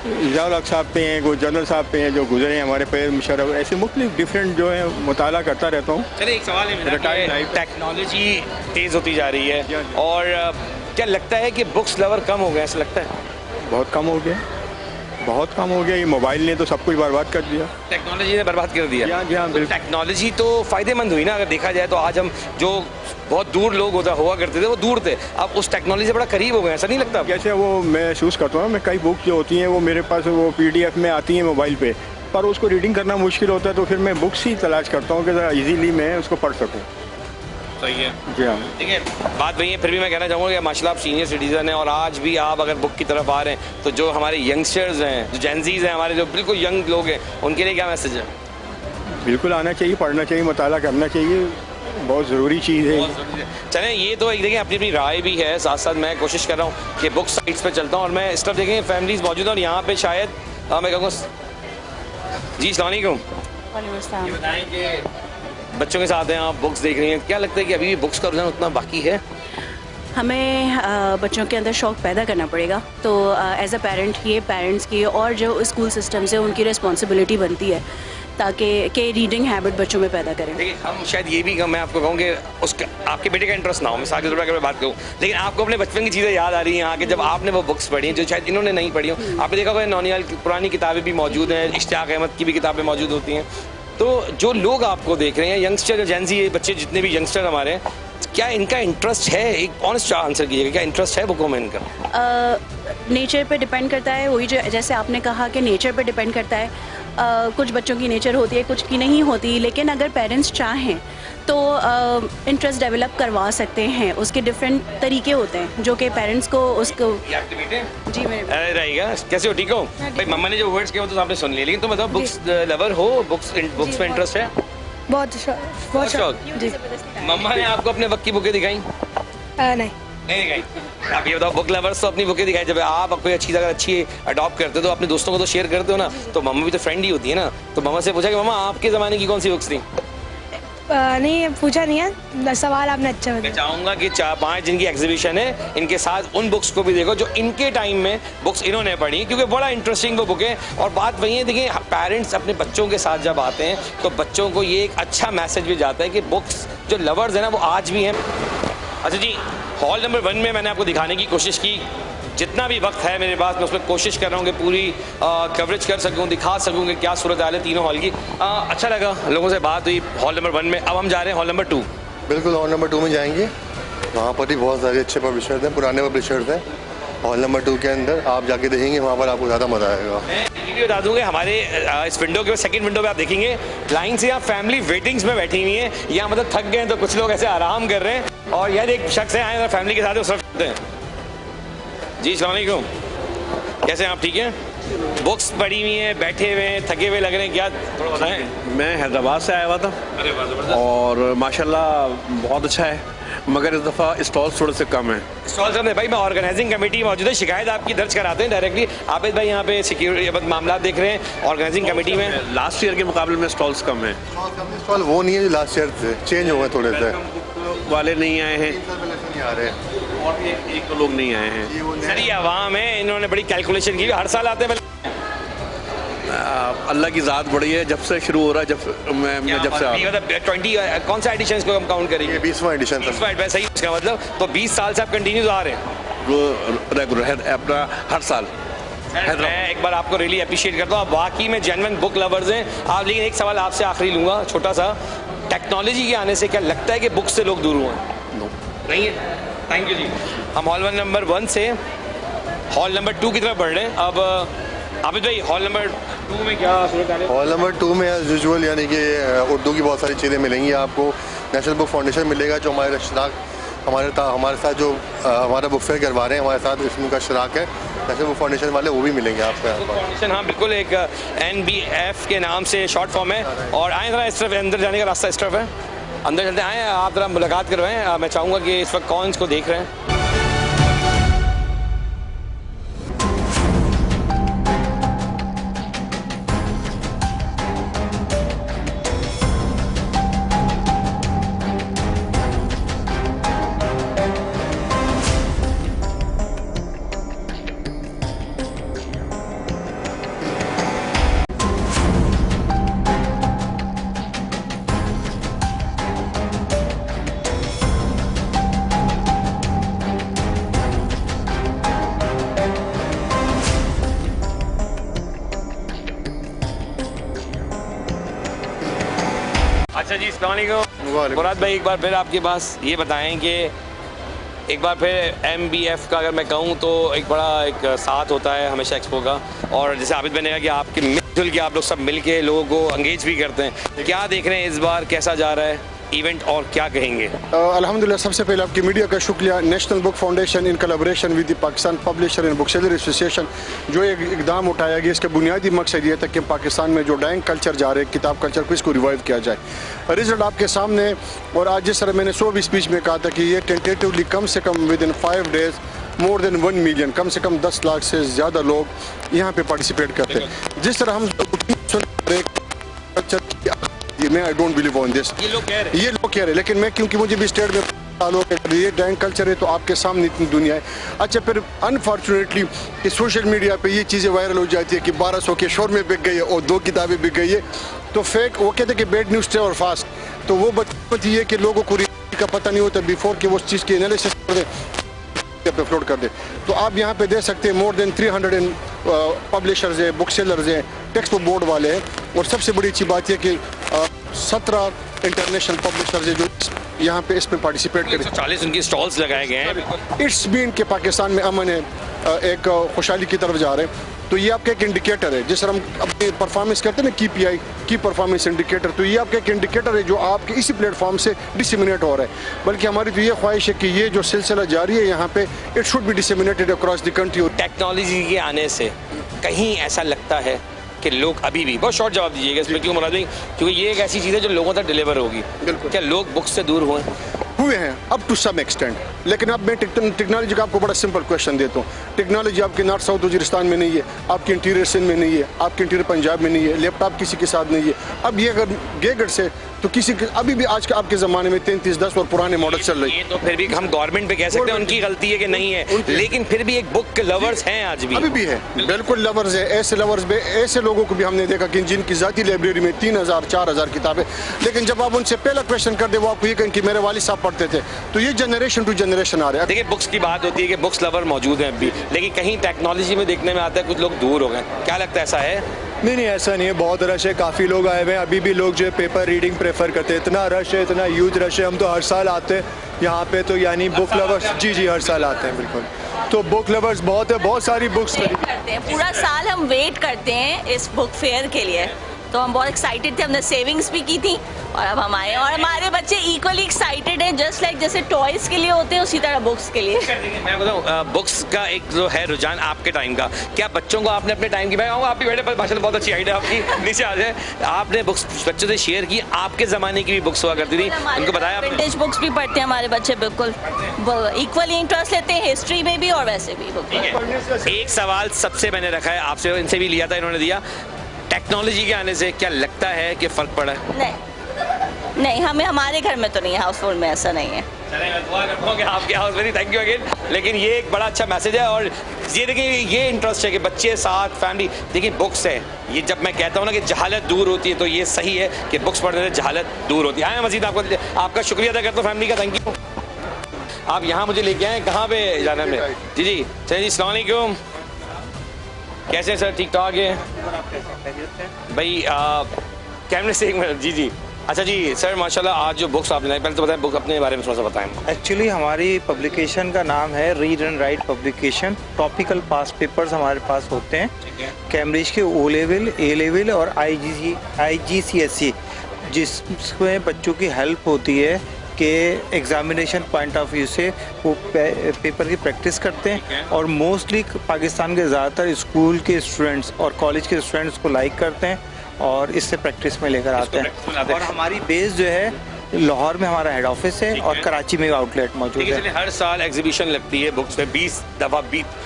ज़ियाउल हक साहब पे हैं, कोई जनरल साहब पे हैं जो गुजरे हैं, हमारे पे मुशर्रफ, ऐसे मुख्तलिफ डिफरेंट जो है मुताला करता रहता हूँ। चलिए, एक सवाल है मेरा, टेक्नोलॉजी तेज़ होती जा रही है और क्या लगता है कि बुक्स लवर कम हो गए? ऐसा लगता है बहुत कम हो गया, बहुत कम हो गया। ये मोबाइल ने तो सब कुछ बर्बाद कर दिया, टेक्नोलॉजी ने बर्बाद कर दिया। जी हाँ, बिल्कुल। टेक्नोलॉजी तो फ़ायदेमंद हुई ना, अगर देखा जाए तो आज हम जो बहुत दूर लोग हुआ करते थे वो दूर थे, अब उस टेक्नोलॉजी से बड़ा करीब हो गए, ऐसा नहीं लगता? जैसे वो मैं महसूस करता हूँ, मैं कई बुक जो होती हैं वो मेरे पास वो PDF में आती हैं मोबाइल पे, पर उसको रीडिंग करना मुश्किल होता है, तो फिर मैं बुक्स ही तलाश करता हूँ कि ज़रा ईजीली मैं उसको पढ़ सकूँ। सही है। जी हाँ, ठीक है, बात वही है। फिर भी मैं कहना चाहूँगा कि माशाल्लाह आप सीनियर सिटीज़न हैं और आज भी आप अगर बुक की तरफ आ रहे हैं तो जो हमारे यंगस्टर्स हैं, जो जेनजीज़ हैं, हमारे जो बिल्कुल यंग लोग हैं, उनके लिए क्या मैसेज है? बिल्कुल आना चाहिए, पढ़ना चाहिए, मुताला करना चाहिए, बहुत ज़रूरी चीज़ है। चलें, ये तो एक देखें अपनी अपनी राय भी है, साथ साथ मैं कोशिश कर रहा हूँ कि बुक साइट्स पे चलता हूँ और मैं इस तरफ देखें फैमिलीज़ मौजूद हैं और यहाँ पे शायद मैं कहूँगा। जी, अस्सलाम वालेकुम। ये बताएं कि बच्चों के साथ हैं आप, बुक्स देख रही हैं, क्या लगता है कि अभी भी बुक्स का रुझान उतना बाकी है? हमें बच्चों के अंदर शौक़ पैदा करना पड़ेगा, तो एज अ पेरेंट ये पेरेंट्स की और जो स्कूल सिस्टम से उनकी रिस्पॉन्सिबिलिटी बनती है ताकि रीडिंग हैबिट बच्चों में पैदा करें। देखिए, हम शायद ये भी मैं आपको कहूँ कि उसका आपके बेटे का इंटरेस्ट ना हो, मिसाल के तौर पर अगर मैं बात करूँ, लेकिन आपको अपने बचपन की चीज़ें याद आ रही हैं यहाँ के, जब आपने वो बुक्स पढ़ी जो शायद इन्होंने नहीं पढ़ी हो। आपने देखा होगा नौनियाल की पुरानी किताबें भी मौजूद हैं, इश्तियाक अहमद की भी किताबें मौजूद होती हैं। तो जो लोग आपको देख रहे हैं, यंगस्टर, जेनजी बच्चे, जितने भी यंगस्टर हमारे हैं, क्या इनका इंटरेस्ट है? एक ऑनेस्ट आंसर कीजिएगा, क्या इंटरेस्ट है बुकों में इनका? नेचर पे डिपेंड करता है, वही जो जैसे आपने कहा कि नेचर पे डिपेंड करता है। कुछ बच्चों की नेचर होती है, कुछ की नहीं होती, लेकिन अगर पेरेंट्स चाहें तो इंटरेस्ट डेवलप करवा सकते हैं। उसके डिफरेंट तरीके होते हैं जो कि पेरेंट्स को उसको। आपके बेटे? जी, मेरे अरे रहेगा, कैसे हो? ठीक हो भाई? मम्मा ने जो वर्ड्स किए वो तो आपने सुन लिए, लेकिन तुम बताओ, बुक्स लवर हो? बुक्स में इंटरेस्ट है? बहुत शौक जी। मम्मा ने आपको अपने वक्त की बुकें दिखाई? नहीं दिखाई। आप ये बताओ, बुक लवर्स तो अपनी बुकें दिखाई, जब आप कोई अच्छी अडॉप्ट करते हो तो अपने दोस्तों को तो शेयर करते हो ना, तो मम्मा भी तो फ्रेंड ही होती है ना, तो मम्मा से पूछा कि मम्मा आपके ज़माने की कौन सी बुक्स थी? नहीं, पूछा नहीं है, सवाल आपने अच्छा मैं चाहूँगा कि 4-5 जिनकी एग्जीबिशन है, इनके साथ उन बुक्स को भी देखो जो इनके टाइम में बुक्स इन्होंने पढ़ी, क्योंकि बड़ा इंटरेस्टिंग वो बुक है। और बात वही है, देखिए, पेरेंट्स अपने बच्चों के साथ जब आते हैं तो बच्चों को ये एक अच्छा मैसेज भी जाता है कि बुक्स जो लवर्स हैं ना वो आज भी हैं। अच्छा जी, हॉल नंबर 1 में मैंने आपको दिखाने की कोशिश की, जितना भी वक्त है मेरे पास मैं उसमें कोशिश कर रहा हूँ कि पूरी कवरेज कर सकूँ, दिखा सकूँ कि क्या सूरत हाल है तीनों हॉल की। अच्छा लगा, लोगों से बात हुई हॉल नंबर 1 में। अब हम जा रहे हैं हॉल नंबर 2। बिल्कुल, हॉल नंबर 2 में जाएंगे। वहाँ पर भी बहुत सारे अच्छे पब्लिशर्स हैं, पुराने पब्लिशर्स हैं। हॉल नंबर 2 के अंदर आप जाके देखेंगे, वहाँ पर आपको ज़्यादा मज़ा आएगा। ये भी बता दूंगे हमारे इस विंडो के सेकंड विंडो पे आप देखेंगे लाइन से यहाँ फैमिली वेटिंग्स में बैठी हुई है। यहाँ मतलब थक गए हैं तो कुछ लोग ऐसे आराम कर रहे हैं और यार एक शख्स है आए फैमिली के साथ उस वक्त हैं। जी अस्सलाम वालेकुम, कैसे हैं आप? ठीक हैं? बुक्स पढ़ी हुई हैं, बैठे हुए हैं, थके हुए लग रहे हैं, क्या थोड़ा बताएं। मैं हैदराबाद से आया हुआ था और माशाल्लाह बहुत अच्छा है, मगर इस दफ़ा स्टॉल्स थोड़े से कम है। स्टॉल्स कम है भाई। मैं ऑर्गेनाइजिंग कमेटी मौजूद है, शिकायत आपकी दर्ज कराते हैं डायरेक्टली। आबिद भाई यहाँ पे सिक्योरिटी मामला देख रहे हैं ऑर्गेनाइजिंग कमेटी में। लास्ट ईयर के मुकाबले में स्टॉल्स कम है। स्टॉल वो नहीं है जो लास्ट ईयर थे, चेंज हो गए थोड़े से। वाले नहीं आए हैं नहीं आ रहे और एक तो लोग नहीं आए हैं। सर ये आवाम है, इन्होंने बड़ी कैलकुलेशन की, हर साल आते हैं। अल्लाह की ज़ात बड़ी है, जब से शुरू हो रहा है, जब से 20 कौन सा एडिशन को हम काउंट करेंगे? 20वां एडिशन। 20वां सही, उसका मतलब तो 20 साल से आप कंटिन्यूज आ रहे हैं रेगुलर अपना हर साल। मैं एक बार आपको रियली अप्रिशिएट करता हूँ, आप वाकई में जेन्युइन बुक लवर्स हैं आप। लेकिन एक सवाल आपसे आखिरी लूँगा छोटा सा, टेक्नोलॉजी के आने से क्या लगता है कि बुक से लोग दूर हुए? नहीं है। थैंक यू जी। हम हॉल नंबर 1 से हॉल नंबर 2 की तरफ बढ़ रहे हैं। अब आबिद भाई हॉल नंबर 2 में क्या सूरत है? हॉल नंबर 2 में एज यूजुअल यानी कि उर्दू की बहुत सारी चीज़ें मिलेंगी आपको। नेशनल बुक फाउंडेशन मिलेगा जो हमारे इश्तराक हमारे साथ जो हमारा बुक फेयर करवा रहे हैं, हमारे साथ इसमें का इश्तराक है। नेशनल बुक फाउंडेशन वाले वो भी मिलेंगे आपको यहाँ पर। फाउंडेशन हाँ बिल्कुल, एक NBF के नाम से शॉर्ट फॉर्म है। और आए ज़रा इस तरफ, अंदर जाने का रास्ता इस तरफ है, अंदर चलते आए। आप ज़रा मुलाकात करवाएं। मैं चाहूँगा कि इस वक्त कौन इसको देख रहे हैं। अच्छा जी, अस्सलाम वालेकुम। मुराद भाई एक बार फिर आपके पास ये बताएं कि एक बार फिर MBF का अगर मैं कहूँ तो एक बड़ा एक साथ होता है हमेशा एक्सपो का, और जैसे आबिद बनेगा कि आपके मिलजुल के आप लोग सब मिल के लोगों को एंगेज भी करते हैं। क्या देख रहे हैं इस बार, कैसा जा रहा है इवेंट और क्या कहेंगे? अल्हम्दुलिल्लाह सबसे पहले आपकी मीडिया का शुक्रिया। National book foundation in collaboration with the Pakistan publisher and book seller association जो एक इकदाम उठाया गया, इसका बुनियादी मकसद ये था कि पाकिस्तान में जो डाइंग कल्चर जा रहे हैं, किताब कल्चर को, इसको रिवाइव किया जाए। रिजल्ट आपके सामने। और आज जिस तरह मैंने 100 स्पीच में कहा था कि ये टेंटेटिवली कम से कम within 5 days more than 1 million, कम से कम 10 लाख से ज़्यादा लोग यहाँ पे पार्टिसिपेट करते हैं। जिस तरह हम मैं I don't believe on this, ये लोग कह रहे हैं, लेकिन मैं क्योंकि मुझे भी स्टेट में सालों के ये डाइंग कल्चर है तो आपके सामने इतनी दुनिया है। अच्छा फिर अनफॉर्चुनेटली कि सोशल मीडिया पे ये चीज़ें वायरल हो जाती है कि 1200 के शोर में बिक गई है और 2 किताबें बिक गई है, तो फेक वो कहते हैं कि बैड न्यूज़ ट्रेवल फास्ट, तो वो बात ये कि लोगों को का पता नहीं होता बिफोर कि वो उस चीज़ की एनालिसिस कर दे, अपलोड कर दे। तो आप यहाँ पे दे सकते हैं मोर देन 300 पब्लिशर्स हैं, बुक सेलर्स हैं, टेक्स्ट बुक बोर्ड वाले हैं, और सबसे बड़ी अच्छी बात यह कि 17 इंटरनेशनल पब्लिशर्स हैं जो यहाँ पे इसमें पार्टिसिपेट करें। 40 उनकी स्टॉल्स लगाए गए हैं। इट्स बीन के पाकिस्तान में अमन है, एक खुशहाली की तरफ जा रहे हैं। तो ये आपका एक इंडिकेटर है, जिस तरह हम अपनी परफॉर्मेंस करते हैं ना KPI की परफॉर्मेंस इंडिकेटर, तो ये आपका एक इंडिकेटर है जो आपके इसी प्लेटफॉर्म से डिसेमिनेट हो रहा है। बल्कि हमारी तो ये ख्वाहिश है कि ये जो सिलसिला जारी है यहाँ पे, it should be disseminated across the country. Technology के आने से कहीं ऐसा लगता है कि लोग अभी भी, बहुत शॉर्ट जवाब दीजिएगा इसमें क्यों मुराद भाई, क्योंकि ये एक ऐसी चीज़ है जो लोगों तक डिलीवर होगी, क्या लोग बुक से दूर हुए हैं अप टू सम एक्सटेंट। लेकिन अब मैं टेक्नोलॉजी का आपको बड़ा सिंपल क्वेश्चन देता हूँ। टेक्नोलॉजी आपके नॉर्थ साउथ वजीरिस्तान में नहीं है, आपके इंटीरियर सिंध में नहीं है, आपके इंटीरियर पंजाब में नहीं है, लैपटॉप किसी के साथ नहीं है। अब ये अगर गेगड़ से तो किसी अभी भी आज के आपके ज़माने में 3310 और पुराने मॉडल चल रही है। तो फिर भी हम गवर्नमेंट पे कह सकते हैं उनकी गलती है कि नहीं है, लेकिन फिर भी एक बुक के लवर्स हैं आज भी, अभी भी है, बिल्कुल लवर्स है। ऐसे लवर्स में ऐसे लोगों को भी हमने देखा कि जिनकी ज़ाती लाइब्रेरी में 3000 4000 किताबें, लेकिन जब आप उनसे पहला क्वेश्चन कर दे वो आपको ये कहें कि मेरे वालिद साहब पढ़ते थे। तो ये जनरेशन टू जनरेशन आ रहा है। देखिए बुक्स की बात होती है कि बुक्स लवर मौजूद हैं अभी, लेकिन कहीं टेक्नोलॉजी में देखने में आता है कुछ लोग दूर हो गए। क्या लगता है ऐसा है? नहीं नहीं, ऐसा नहीं है, बहुत रश है, काफ़ी लोग आए हुए हैं। अभी भी लोग जो है पेपर रीडिंग प्रेफर करते हैं। इतना रश है, इतना ह्यूज रश है। हम तो हर साल आते हैं यहाँ पे, तो यानी बुक लवर्स, जी हर साल आते हैं बिल्कुल। तो बुक लवर्स बहुत है, बहुत सारी बुक्स करते हैं। पूरा साल हम वेट करते हैं इस बुक फेयर के लिए, तो हम बहुत एक्साइटेड थे। हमने सेविंग्स भी की थी और अब हम आए, और हमारे बच्चे इक्वली एक्साइटेड हैं, जस्ट लाइक जैसे टॉयज के लिए होते हैं उसी तरह बुक्स के लिए। मैं बताऊँ, बुक्स का एक जो है रुझान आपके टाइम का, क्या बच्चों को आपने अपने टाइम की, मैं आप भी बैठे पर भाषा बहुत अच्छी आइडिया आपकी, नीचे आ जाए, आपने बुक्स बच्चों से शेयर की, आपके ज़माने की भी बुक्स हुआ करती थी, उनको बताया? विंटेज बुक्स भी पढ़ते हैं हमारे बच्चे, बिल्कुल इक्वली इंटरेस्ट लेते हैं, हिस्ट्री में भी और वैसे भी। एक सवाल सबसे मैंने रखा है आपसे, इनसे भी लिया था, इन्होंने दिया, टेक्नोलॉजी के आने से क्या लगता है कि फ़र्क पड़ा है? नहीं, हमें हमारे घर में तो नहीं है, हाउस होल्ड में ऐसा नहीं है। चलिए, मैं दुआ करता हूँ कि आपके हाउस में, थैंक यू अगेन। लेकिन ये एक बड़ा अच्छा मैसेज है, और ये देखिए, ये इंटरेस्ट है कि बच्चे साथ फैमिली, देखिए बुक्स है, ये जब मैं कहता हूँ ना कि जहालत दूर होती है, तो ये सही है कि बुक्स पढ़ने से जहालत दूर होती है। आए मजीद आपका शुक्रिया अदा करता हूँ फैमिली का, थैंक यू। आप यहाँ मुझे लेके आए, कहाँ पे जाना है हमने? जी चलिए जी, अस्सलाम वालेकुम, कैसे हैं सर? ठीक ठाक है भाई, कैमरे से एक मिनट। जी अच्छा जी सर, माशाल्लाह आज जो बुक्स आपने, पहले तो बताएं बुक अपने बारे में थोड़ा सा बताएं। एक्चुअली हमारी पब्लिकेशन का नाम है read and right publication. Topical pass papers हमारे पास होते हैं, कैम्ब्रिज के ओ लेवल, ए लेवल और IGCSE, जिसमें बच्चों की हेल्प होती है कि एग्जामिनेशन पॉइंट ऑफ व्यू से वो पेपर की प्रैक्टिस करते हैं, और मोस्टली पाकिस्तान के ज़्यादातर स्कूल के स्टूडेंट्स और कॉलेज के स्टूडेंट्स को लाइक करते हैं और इससे प्रैक्टिस में लेकर आते हैं। और हमारी बेस जो है लाहौर में हमारा हेड ऑफिस है, और कराची में आउटलेट मौजूद है। हर साल एग्जीबिशन लगती है बुक्स पे, 20 दफ़ा,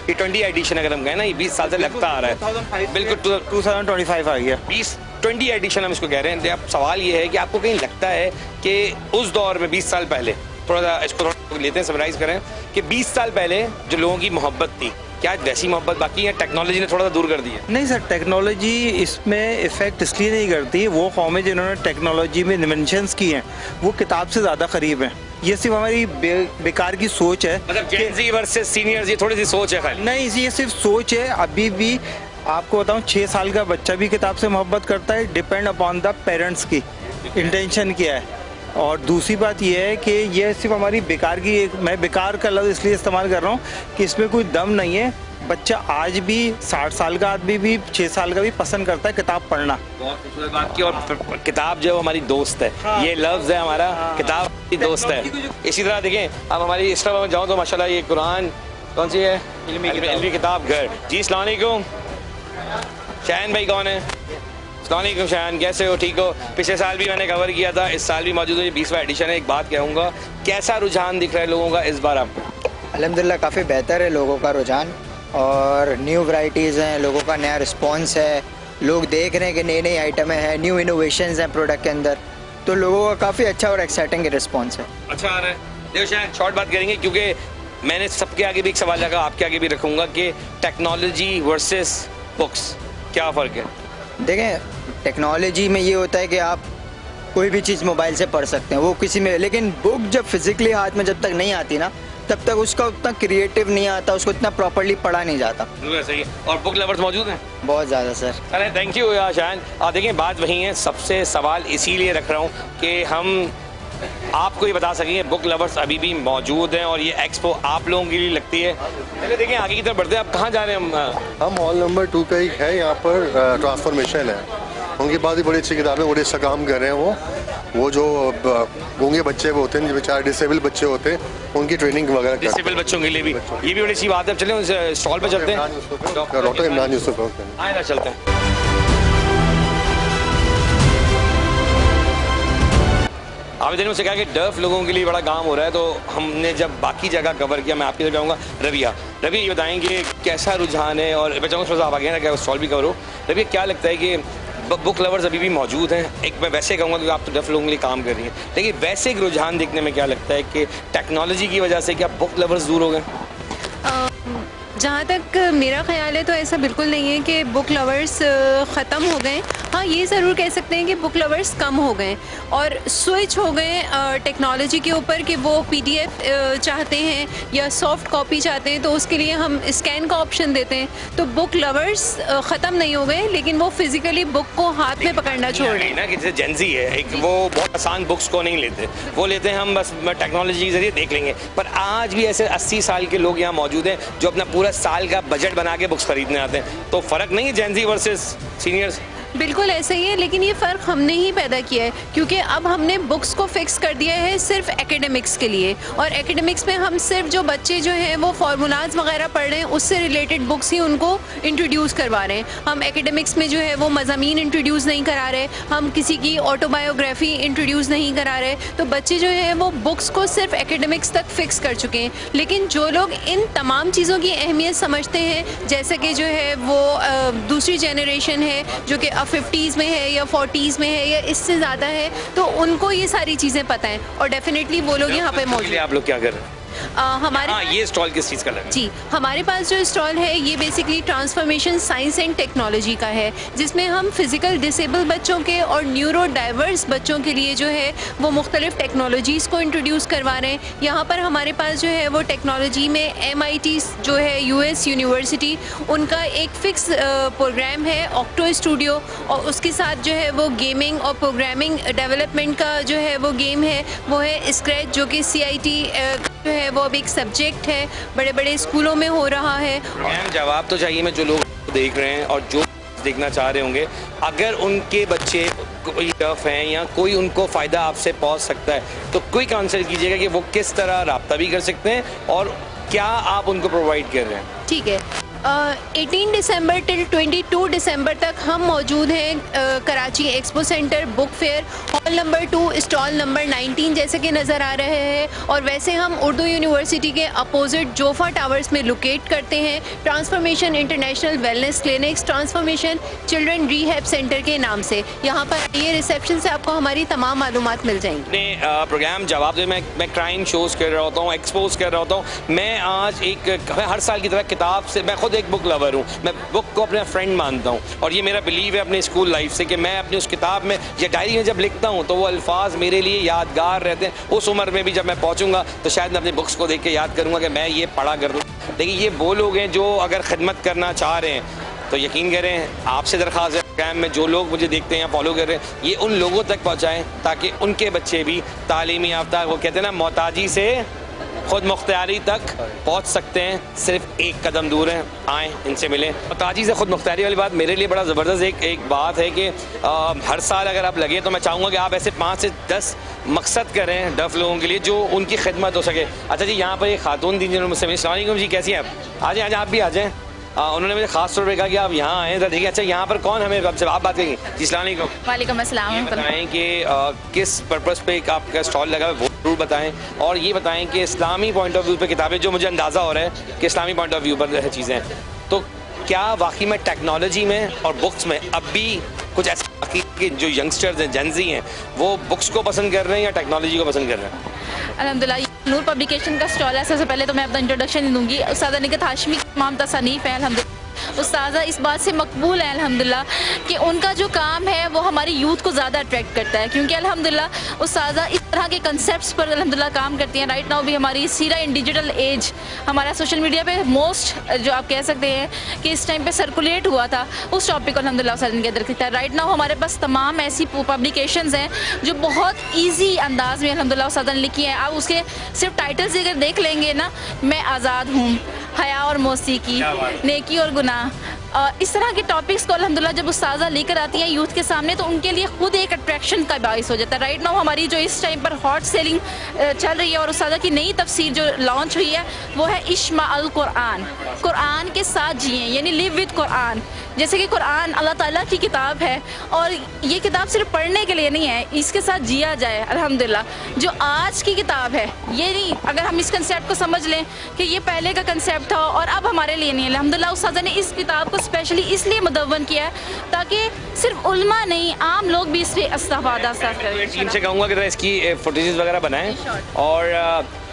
ये 20 एडिशन अगर हम कहें ना, ये 20 साल से लगता आ रहा है, बिल्कुल 2025 आ गया, 20 एडिशन हम इसको कह रहे हैं। अब सवाल ये है कि आपको कहीं लगता है कि उस दौर में 20 साल पहले, थोड़ा सा इसको थोड़ा लेते हैं, समराइज करें कि 20 साल पहले जो लोगों की मोहब्बत थी, क्या वैसी मोहब्बत बाकी है? टेक्नोलॉजी ने थोड़ा सा दूर कर दी है? नहीं सर, टेक्नोलॉजी इसमें इफेक्ट इसलिए नहीं करती, वो कौमें जिन्होंने टेक्नोलॉजी में इन्वेंशंस की हैं वो किताब से ज़्यादा करीब हैं। ये सिर्फ हमारी बेकार की सोच है, मतलब जेन ज़ी वर्सेस सीनियर्स, ये थोड़ी सी सोच है खाली। नहीं, ये सिर्फ सोच है। अभी भी आपको बताऊँ, 6 साल का बच्चा भी किताब से मोहब्बत करता है, डिपेंड अपॉन द पेरेंट्स की इंटेंशन क्या है। और दूसरी बात यह है कि यह सिर्फ हमारी बेकार की, मैं बेकार का लफ्ज़ इसलिए इस्तेमाल कर रहा हूँ कि इसमें कोई दम नहीं है। बच्चा आज भी, 60 साल का आदमी भी, 6 साल का भी पसंद करता है किताब पढ़ना। बहुत खूबसूरत बात की, और किताब जो है हमारी दोस्त है। हाँ। ये लफ्ज़ है हमारा, किताब की दोस्त है। इसी तरह देखें, अब हमारी इस तरह जाऊँ तो माशाल्लाह ये कुरान कौन सी है? इल्मी किताब घर। जी अस्सलाम वालेकुम, शहन भाई कौन है? अस्सलाम वालेकुम शहन, कैसे हो? ठीक हो? पिछले साल भी मैंने कवर किया था, इस साल भी मौजूद है, 20वां एडिशन है। एक बात कहूँगा, कैसा रुझान दिख रहा है लोगों का इस बार आपको? अल्हम्दुलिल्लाह काफ़ी बेहतर है लोगों का रुझान, और न्यू वैरायटीज़ हैं, लोगों का नया रिस्पॉन्स है, लोग देख रहे हैं कि नई नई आइटमें हैं, न्यू इनोवेशंस हैं प्रोडक्ट के अंदर, तो लोगों का काफ़ी अच्छा और एक्साइटिंग रिस्पॉन्स है। अच्छा आ रहा है। देखो शायद शॉर्ट बात करेंगे, क्योंकि मैंने सबके आगे भी एक सवाल लगा, आपके आगे भी रखूँगा कि टेक्नोलॉजी वर्सेस बुक्स, क्या फ़र्क है? देखें, टेक्नोलॉजी में ये होता है कि आप कोई भी चीज़ मोबाइल से पढ़ सकते हैं, वो किसी में, लेकिन बुक जब फिजिकली हाथ में जब तक नहीं आती ना, तब तक उसका उतना क्रिएटिव नहीं आता, उसको इतना प्रॉपर्ली पढ़ा नहीं जाता। सही है। और बुक लवर्स मौजूद हैं? बहुत ज़्यादा सर। अरे थैंक यू यार शायन। देखिए बात वही है, सबसे सवाल इसीलिए रख रहा हूँ कि हम आपको ये बता सकेंगे बुक लवर्स अभी भी मौजूद हैं, और ये एक्सपो आप लोगों के लिए लगती है। चलिए देखिए आगे की तरफ बढ़ते हैं। आप कहाँ जा रहे हैं? हम हॉल नंबर 2 का ही है, यहाँ पर ट्रांसफॉर्मेशन है, उनके पास भी बड़ी अच्छी किताबें, बड़े अच्छा काम कर रहे हैं। वो जो गूंगे बच्चे वो होते हैं, जो बेचारे डिसेबल बच्चे होते हैं, उनकी ट्रेनिंग वगैरह, डिसेबल बच्चों के लिए भी ये भी बड़ी अच्छी बात है। चलिए स्टॉल पे चलते हैं, डॉक्टर इमरान यूसुफ आए ना, चलते हैं। आवेदन ने मुझसे कहा कि डफ लोगों के लिए बड़ा काम हो रहा है, तो हमने जब बाकी जगह कवर किया, मैं आपकी तरफ जाऊँगा। रवि ये बताएंगे कैसा रुझान है, और मैं चाहूँगा थोड़ा सा आप आगे ना क्या स्टॉल भी करो। रवि क्या लगता है कि बुक लवर्स अभी भी मौजूद हैं? एक मैं वैसे कहूँगा कि आप तो डफ लोगों के लिए काम कर रही हैं, लेकिन वैसे एक रुझान देखने में क्या लगता है कि टेक्नोलॉजी की वजह से क्या बुक लवर्स दूर हो गए? जहाँ तक मेरा ख्याल है तो ऐसा बिल्कुल नहीं है कि बुक लवर्स ख़त्म हो गए। हाँ, ये ज़रूर कह सकते हैं कि बुक लवर्स कम हो गए और स्विच हो गए टेक्नोलॉजी के ऊपर कि वो PDF चाहते हैं या सॉफ्ट कॉपी चाहते हैं, तो उसके लिए हम स्कैन का ऑप्शन देते हैं। तो बुक लवर्स ख़त्म नहीं हो गए, लेकिन वो फिज़िकली बुक को हाथ में पकड़ना छोड़ रहे हैं ना। कि जैसे जेंजी है एक, वो बहुत आसान बुक्स को नहीं लेते, वो लेते हैं हम बस टेक्नोलॉजी के जरिए देख लेंगे। पर आज भी ऐसे 80 साल के लोग यहाँ मौजूद हैं जो अपना पूरा साल का बजट बना के बुक्स खरीदने आते हैं। तो फ़र्क नहीं है जेंजी वर्सेस सीनियर्स? बिल्कुल ऐसा ही है, लेकिन ये फ़र्क हमने ही पैदा किया है, क्योंकि अब हमने बुक्स को फिक्स कर दिया है सिर्फ एकेडमिक्स के लिए। और एकेडमिक्स में हम सिर्फ जो बच्चे जो हैं वो फार्मूलाज वगैरह पढ़ रहे हैं, उससे रिलेटेड बुक्स ही उनको इंट्रोड्यूस करवा रहे हैं। हम एकेडमिक्स में जो है वो मज़ामीन इंट्रोड्यूस नहीं करा रहे, हम किसी की ऑटोबायोग्राफी इंट्रोड्यूस नहीं करा रहे। तो बच्चे जो है वो बुक्स को सिर्फ एकेडमिक्स तक फिक्स कर चुके हैं। लेकिन जो लोग इन तमाम चीज़ों की अहमियत समझते हैं, जैसे कि जो है वो दूसरी जनरेशन है जो कि 50s में है या 40s में है या इससे ज़्यादा है, तो उनको ये सारी चीज़ें पता हैं और डेफिनेटली वो लोग यहाँ पे मौजूद हैं। आप लोग क्या कर रहे हैं? हमारे ये स्टॉल किस चीज़ का लगा? जी, हमारे पास जो स्टॉल है ये basically transformation science and technology का है, जिसमें हम फिज़िकल डिसेबल बच्चों के और न्यूरो डाइवर्स बच्चों के लिए जो है वो मुख्तलिफ टेक्नोलॉजीज़ को इंट्रोड्यूस करवा रहे हैं। यहाँ पर हमारे पास जो है वो टेक्नोलॉजी में MIT जो है US यूनिवर्सिटी, उनका एक फ़िक्स प्रोग्राम है ऑक्टो स्टूडियो, और उसके साथ जो है वो गेमिंग और प्रोग्रामिंग डेवलपमेंट का जो है वो गेम है वो है स्क्रैच, जो कि CIT जो है वो अब एक सब्जेक्ट है, बड़े बड़े स्कूलों में हो रहा है। मैम जवाब तो चाहिए मैं जो लोग देख रहे हैं और जो देखना चाह रहे होंगे, अगर उनके बच्चे कोई टफ हैं या कोई उनको फ़ायदा आपसे पहुंच सकता है, तो क्विक आंसर कीजिएगा कि वो किस तरह रब्ता भी कर सकते हैं और क्या आप उनको प्रोवाइड कर रहे हैं। ठीक है, 18 दिसंबर टिल 22 दिसंबर तक हम मौजूद हैं Karachi expo centre book fair, hall number 2, stall number 19 जैसे कि नज़र आ रहे हैं। और वैसे हम उर्दू यूनिवर्सिटी के अपोजिट जोफा टावर्स में लोकेट करते हैं, transformation international wellness clinics, transformation children rehab centre के नाम से। यहाँ पर ये रिसेप्शन से आपको हमारी तमाम मालूमात मिल जाएंगी। अपने प्रोग्राम जवाब दे मैं क्राइम शोज़ कर रहा होता हूँ, एक्सपोज कर रहा होता हूँ। मैं आज हर साल की तरह किताब से, मैं खुद एक बुक लवर हूँ, मैं बुक को अपना फ्रेंड मानता हूँ और ये मेरा बिलीव है अपने स्कूल लाइफ से कि मैं अपनी उस किताब में या डायरी में जब लिखता हूँ तो वो अल्फाज मेरे लिए यादगार रहते हैं। उस उम्र में भी जब मैं पहुँचूंगा तो शायद मैं अपनी बुक्स को देख के याद करूँगा कि मैं ये पढ़ा कर दूँ। देखिए ये वो लोग हैं जो अगर खिदमत करना चाह रहे हैं तो यकीन करें आपसे दरख्वास्त है प्रोग्राम में जो लोग मुझे देखते हैं या फॉलो कर रहे हैं, ये उन लोगों तक पहुँचाएँ ताकि उनके बच्चे भी तालीमी याफ्ता, वो कहते हैं ना, मोहताजी से खुद मुख्तियारी तक पहुंच सकते हैं। सिर्फ एक कदम दूर हैं, आएँ इनसे मिलें। ताजी से खुद मुख्तियारी वाली बात मेरे लिए बड़ा ज़बरदस्त एक बात है कि हर साल अगर आप लगे तो मैं चाहूँगा कि आप ऐसे 5 से 10 मकसद करें डफ लोगों के लिए जो उनकी खिदमत हो सके। अच्छा जी, यहाँ पर एक खातून थी जिन्होंने मुझसे, अस्सलाम वालेकुम जी, कैसी हैं आप? आ जाएँ आप भी आ जाएँ। उन्होंने मुझे खास तौर पर कहा कि आप यहाँ आएँ तो देखिए। अच्छा, यहाँ पर कौन हमें आप बात करेंगे? जी अस्सलाम वालेकुम। वालेकुम अस्सलाम। बताएं कि किस पर्पस पे आपका स्टॉल लगा है वो जरूर बताएं, और ये बताएं कि इस्लामी पॉइंट ऑफ व्यू पे किताबें, जो मुझे अंदाज़ा हो रहा है कि इस्लामी पॉइंट ऑफ व्यू पर चीज़ें, तो क्या वाकई में टेक्नोलॉजी में और बुक्स में अब भी कुछ ऐसे कि जो यंगस्टर्स हैं, जेनजी हैं, वो बुक्स को पसंद कर रहे हैं या टेक्नोलॉजी को पसंद कर रहे हैं? अल्हम्दुलिल्लाह, नूर पब्लिकेशन का स्टॉल है। सबसे पहले तो मैं अपना इंट्रोडक्शन दूंगी। उस्ताद निकत हाशमी तमाम तसनीफ़ है अल्हम्दुलिल्लाह। उस्तादा इस बात से मकबूल है अल्हम्दुलिल्लाह कि उनका जो काम है वो हमारी यूथ को ज़्यादा अट्रैक्ट करता है, क्योंकि अल्हम्दुलिल्लाह उस्तादा इस तरह के कंसेप्ट्स पर अल्हम्दुलिल्लाह काम करती हैं। राइट नाउ भी हमारी सीरा इन डिजिटल एज, हमारा सोशल मीडिया पे मोस्ट जो आप कह सकते हैं कि इस टाइम पे सर्कुलेट हुआ था, उस टॉपिक को अल्हम्दुलिल्लाह उस्ताद ने अंदर किया। राइट नाउ हमारे पास तमाम ऐसी पब्लिकेशंस हैं जो बहुत ईजी अंदाज में अल्हम्दुलिल्लाह उस्ताद ने लिखी हैं। आप उसके सिर्फ टाइटल्स अगर देख लेंगे ना, मैं आज़ाद हूँ, हया और मौसीकी, नेकी और गुनाह, इस तरह के टॉपिक्स को अल्हम्दुलिल्लाह जब उस्तादा लेकर आती हैं यूथ के सामने तो उनके लिए खुद एक अट्रैक्शन का बाइस हो जाता है। राइट नाउ हमारी जो इस टाइम पर हॉट सेलिंग चल रही है और उस्तादा की नई तफसीर जो लॉन्च हुई है वो है इश्मा अल कुरान, कुरान के साथ जिए, यानी लिव विद कुरान। जैसे कि कुरान अल्लाह ताला की किताब है और ये किताब सिर्फ पढ़ने के लिए नहीं है, इसके साथ जिया जाए। अल्हम्दुलिल्लाह जो आज की किताब है ये नहीं, अगर हम इस कंसेप्ट को समझ लें कि ये पहले का कंसेप्ट था और अब हमारे लिए नहीं है, अल्हम्दुलिल्लाह उस्ताद ने इस किताब को स्पेशली इसलिए मुदव्वन किया है ताकि सिर्फ उल्मा नहीं, आम लोग भी इससे इस्तेफादा करें। टीम से कहूँगा कि इसकी फुटेजेस वगैरह बनाएं और